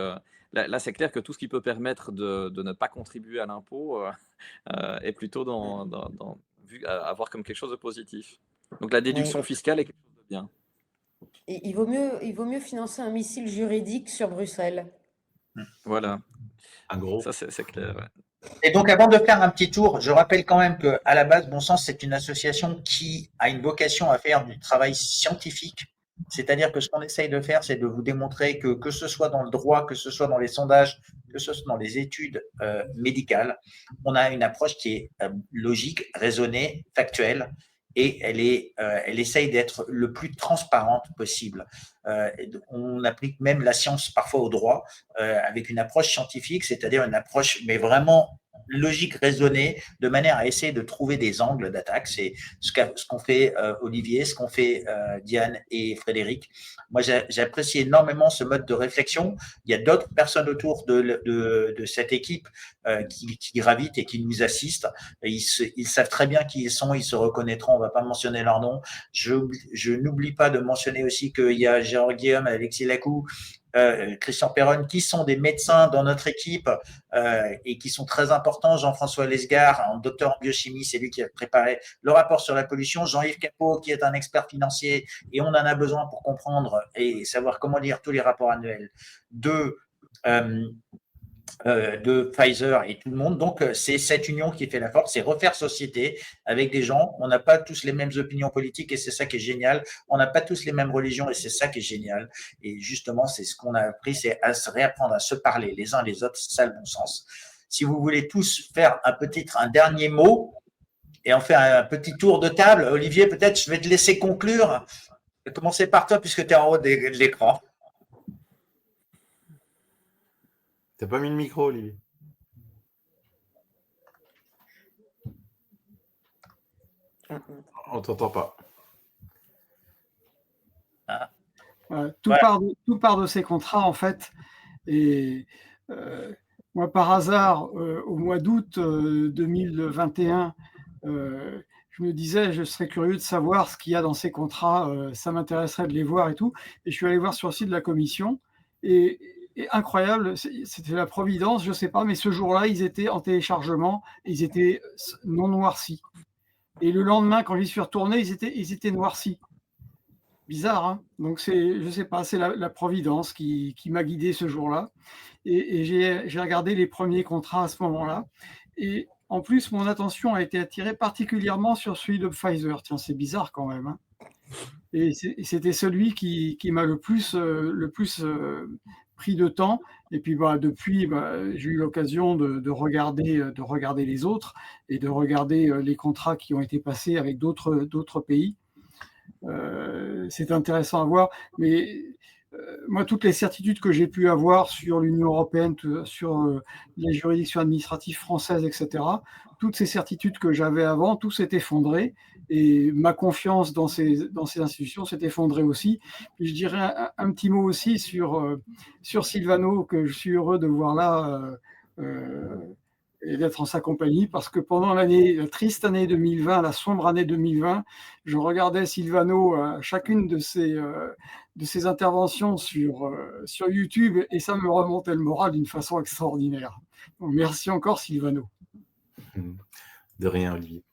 C: là, c'est clair que tout ce qui peut permettre de ne pas contribuer à l'impôt est plutôt vu à voir comme quelque chose de positif. Donc, la déduction fiscale est quelque chose de bien.
D: Et il vaut mieux financer un missile juridique sur Bruxelles.
C: Voilà.
E: Un gros.
C: Ça, c'est clair. Ouais.
A: Et donc, avant de faire un petit tour, je rappelle quand même qu'à la base, Bon Sens, c'est une association qui a une vocation à faire du travail scientifique. C'est-à-dire que ce qu'on essaye de faire, c'est de vous démontrer que ce soit dans le droit, que ce soit dans les sondages, que ce soit dans les études médicales, on a une approche qui est logique, raisonnée, factuelle, et elle essaye d'être le plus transparente possible. On applique même la science parfois au droit avec une approche scientifique, c'est-à-dire une approche mais vraiment logique, raisonnée, de manière à essayer de trouver des angles d'attaque. C'est ce qu'ont fait Olivier, ce qu'ont fait Diane et Frédéric. Moi, j'apprécie énormément ce mode de réflexion. Il y a d'autres personnes autour de cette équipe qui gravitent et qui nous assistent. Ils savent très bien qui ils sont, ils se reconnaîtront. On ne va pas mentionner leur nom. Je n'oublie pas de mentionner aussi qu'il y a Gérard Guillaume, Alexis Lacou, Christian Perron, qui sont des médecins dans notre équipe et qui sont très importants. Jean-François Lesgard, un docteur en biochimie, c'est lui qui a préparé le rapport sur la pollution. Jean-Yves Capot, qui est un expert financier, et on en a besoin pour comprendre et savoir comment lire tous les rapports annuels de Pfizer et tout le monde. Donc, c'est cette union qui fait la force, c'est refaire société avec des gens. On n'a pas tous les mêmes opinions politiques et c'est ça qui est génial. On n'a pas tous les mêmes religions et c'est ça qui est génial. Et justement, c'est ce qu'on a appris, c'est à se réapprendre à se parler les uns les autres. C'est ça le bon sens. Si vous voulez tous faire un dernier mot et en faire un petit tour de table, Olivier, peut-être je vais te laisser conclure. Je vais commencer par toi puisque tu es en haut de l'écran.
E: T'as pas mis le micro, Olivier? On t'entend pas.
B: Tout part de ces contrats, en fait. Et moi, par hasard, au mois d'août 2021, je me disais, je serais curieux de savoir ce qu'il y a dans ces contrats. Ça m'intéresserait de les voir et tout. Et je suis allé voir sur le site de la commission. Et incroyable, c'était la providence, je ne sais pas, mais ce jour-là, ils étaient en téléchargement, ils étaient non noircis. Et le lendemain, quand j'y suis retourné, ils étaient noircis. Bizarre, hein? Donc, je ne sais pas, c'est la providence qui m'a guidé ce jour-là. Et j'ai regardé les premiers contrats à ce moment-là. Et en plus, mon attention a été attirée particulièrement sur celui de Pfizer. Tiens, c'est bizarre quand même, hein? Et c'était celui qui m'a le plus pris de temps. Et puis depuis, j'ai eu l'occasion de regarder les autres et de regarder les contrats qui ont été passés avec d'autres pays. C'est intéressant à voir. Mais moi, toutes les certitudes que j'ai pu avoir sur l'Union européenne, sur la juridiction administrative française, etc., toutes ces certitudes que j'avais avant, tout s'est effondré. Et ma confiance dans ces institutions s'est effondrée aussi. Puis je dirais un petit mot aussi sur Silvano, que je suis heureux de voir là et d'être en sa compagnie, parce que pendant la triste année 2020, la sombre année 2020, je regardais Silvano à chacune de ses interventions sur YouTube, et ça me remontait le moral d'une façon extraordinaire. Donc, merci encore, Silvano.
E: De rien, Olivier.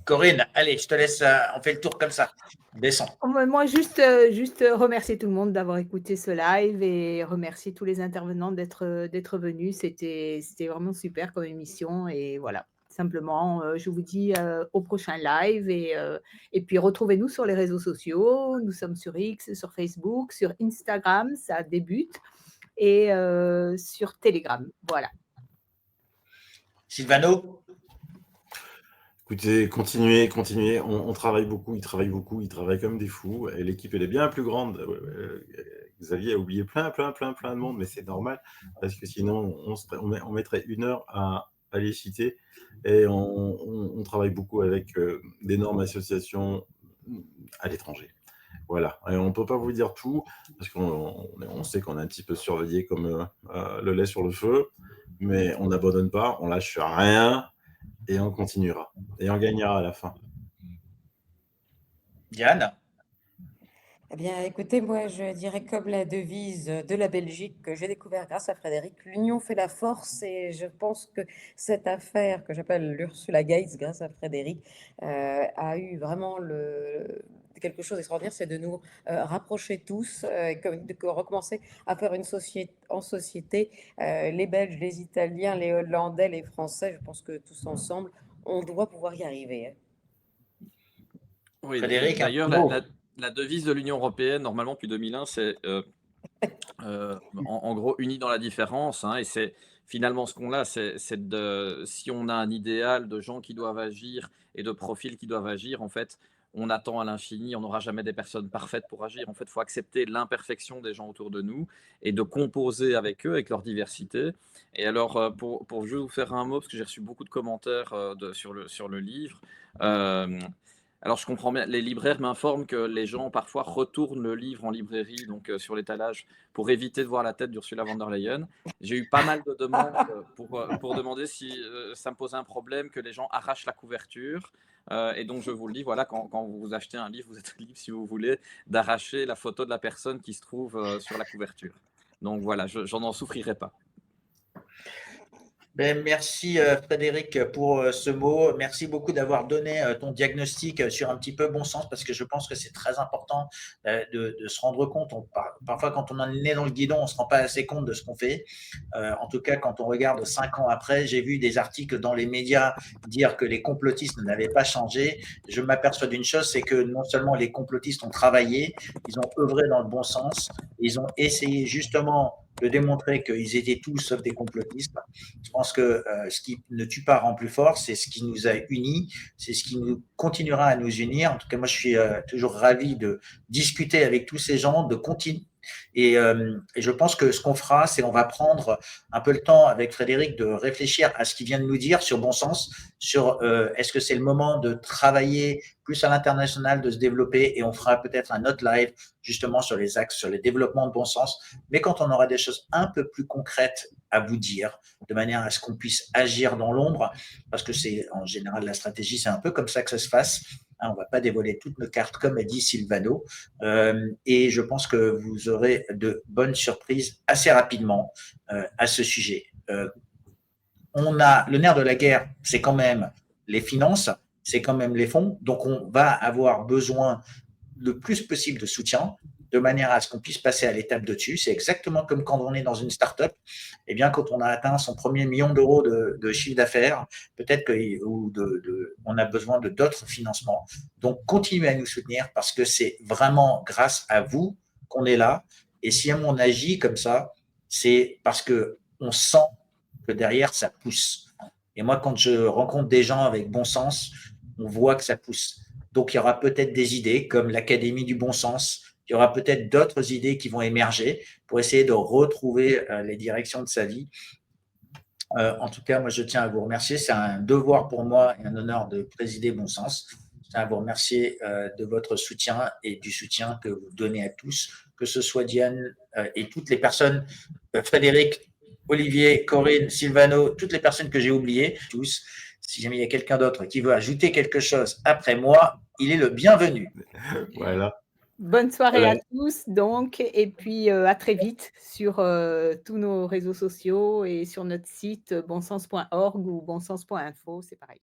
A: Corinne, allez, je te laisse, on fait le tour comme ça. Descends.
F: Moi, juste remercier tout le monde d'avoir écouté ce live et remercier tous les intervenants d'être venus. C'était vraiment super comme émission. Et voilà, simplement, je vous dis au prochain live. Et puis, retrouvez-nous sur les réseaux sociaux. Nous sommes sur X, sur Facebook, sur Instagram, ça débute, et sur Telegram. Voilà.
A: Silvano?
E: Écoutez, continuez. On travaille beaucoup, ils travaillent comme des fous. Et l'équipe, elle est bien plus grande. Xavier a oublié plein de monde, mais c'est normal, parce que sinon, on mettrait 1 heure à les citer. Et on travaille beaucoup avec d'énormes associations à l'étranger. Voilà. Et on ne peut pas vous dire tout, parce qu'on sait qu'on est un petit peu surveillé comme le lait sur le feu, mais on n'abandonne pas, on lâche rien. Et on continuera. Et on gagnera à la fin.
A: Diane?
D: Eh bien, écoutez, moi, je dirais comme la devise de la Belgique que j'ai découvert grâce à Frédéric, l'union fait la force, et je pense que cette affaire que j'appelle l'Ursula Gates, grâce à Frédéric, a eu vraiment quelque chose d'extraordinaire, c'est de nous rapprocher tous, de recommencer à faire une société en société, les Belges, les Italiens, les Hollandais, les Français. Je pense que tous ensemble, on doit pouvoir y arriver.
C: Oui,
A: Frédéric,
C: d'ailleurs, La devise de l'Union européenne, normalement, depuis 2001, c'est en gros, unis dans la différence, hein, et c'est finalement ce qu'on a, c'est de si on a un idéal de gens qui doivent agir et de profils qui doivent agir, en fait, on attend à l'infini, on n'aura jamais des personnes parfaites pour agir. En fait, il faut accepter l'imperfection des gens autour de nous et de composer avec eux, avec leur diversité. Et alors, pour juste vous faire un mot, parce que j'ai reçu beaucoup de commentaires sur le livre, euh, alors je comprends bien, les libraires m'informent que les gens parfois retournent le livre en librairie, donc sur l'étalage, pour éviter de voir la tête d'Ursula von der Leyen. J'ai eu pas mal de demandes pour demander si ça me posait un problème que les gens arrachent la couverture. Et donc je vous le dis, voilà, quand vous achetez un livre, vous êtes libre, si vous voulez, d'arracher la photo de la personne qui se trouve sur la couverture. Donc voilà, j'en n'en souffrirai pas.
A: Ben, merci Frédéric pour ce mot. Merci beaucoup d'avoir donné ton diagnostic sur un petit peu bon sens parce que je pense que c'est très important de se rendre compte. Parfois, quand on en est dans le guidon, on ne se rend pas assez compte de ce qu'on fait. En tout cas, quand on regarde 5 ans après, j'ai vu des articles dans les médias dire que les complotistes n'avaient pas changé. Je m'aperçois d'une chose, c'est que non seulement les complotistes ont travaillé, ils ont œuvré dans le bon sens, ils ont essayé justement de démontrer qu'ils étaient tous sauf des complotistes. Je pense que ce qui ne tue pas rend plus fort, c'est ce qui nous a unis, c'est ce qui nous continuera à nous unir. En tout cas, moi, je suis toujours ravi de discuter avec tous ces gens, de continuer. Et je pense que ce qu'on fera, c'est on va prendre un peu le temps avec Frédéric de réfléchir à ce qu'il vient de nous dire sur bon sens, sur est-ce que c'est le moment de travailler plus à l'international, de se développer, et on fera peut-être un autre live justement sur les axes, sur les développements de bon sens, mais quand on aura des choses un peu plus concrètes à vous dire, de manière à ce qu'on puisse agir dans l'ombre, parce que c'est en général la stratégie, c'est un peu comme ça que ça se passe. On ne va pas dévoiler toutes nos cartes, comme a dit Silvano, et je pense que vous aurez de bonnes surprises assez rapidement à ce sujet. On a le nerf de la guerre, c'est quand même les finances, c'est quand même les fonds, donc on va avoir besoin le plus possible de soutien, de manière à ce qu'on puisse passer à l'étape de dessus. C'est exactement comme quand on est dans une start-up. Eh bien, quand on a atteint son premier million d'euros de chiffre d'affaires, peut-être qu'on a besoin de d'autres financements. Donc, continuez à nous soutenir parce que c'est vraiment grâce à vous qu'on est là. Et si on agit comme ça, c'est parce qu'on sent que derrière, ça pousse. Et moi, quand je rencontre des gens avec bon sens, on voit que ça pousse. Donc, il y aura peut-être des idées comme l'Académie du bon sens. Il y aura peut-être d'autres idées qui vont émerger pour essayer de retrouver les directions de sa vie. En tout cas, moi, je tiens à vous remercier. C'est un devoir pour moi et un honneur de présider Bon Sens. Je tiens à vous remercier de votre soutien et du soutien que vous donnez à tous, que ce soit Diane et toutes les personnes, Frédéric, Olivier, Corinne, Silvano, toutes les personnes que j'ai oubliées, tous. Si jamais il y a quelqu'un d'autre qui veut ajouter quelque chose après moi, il est le bienvenu.
E: Voilà.
F: Bonne soirée à tous, donc, et puis à très vite sur tous nos réseaux sociaux et sur notre site bonsens.org ou bonsens.info, c'est pareil.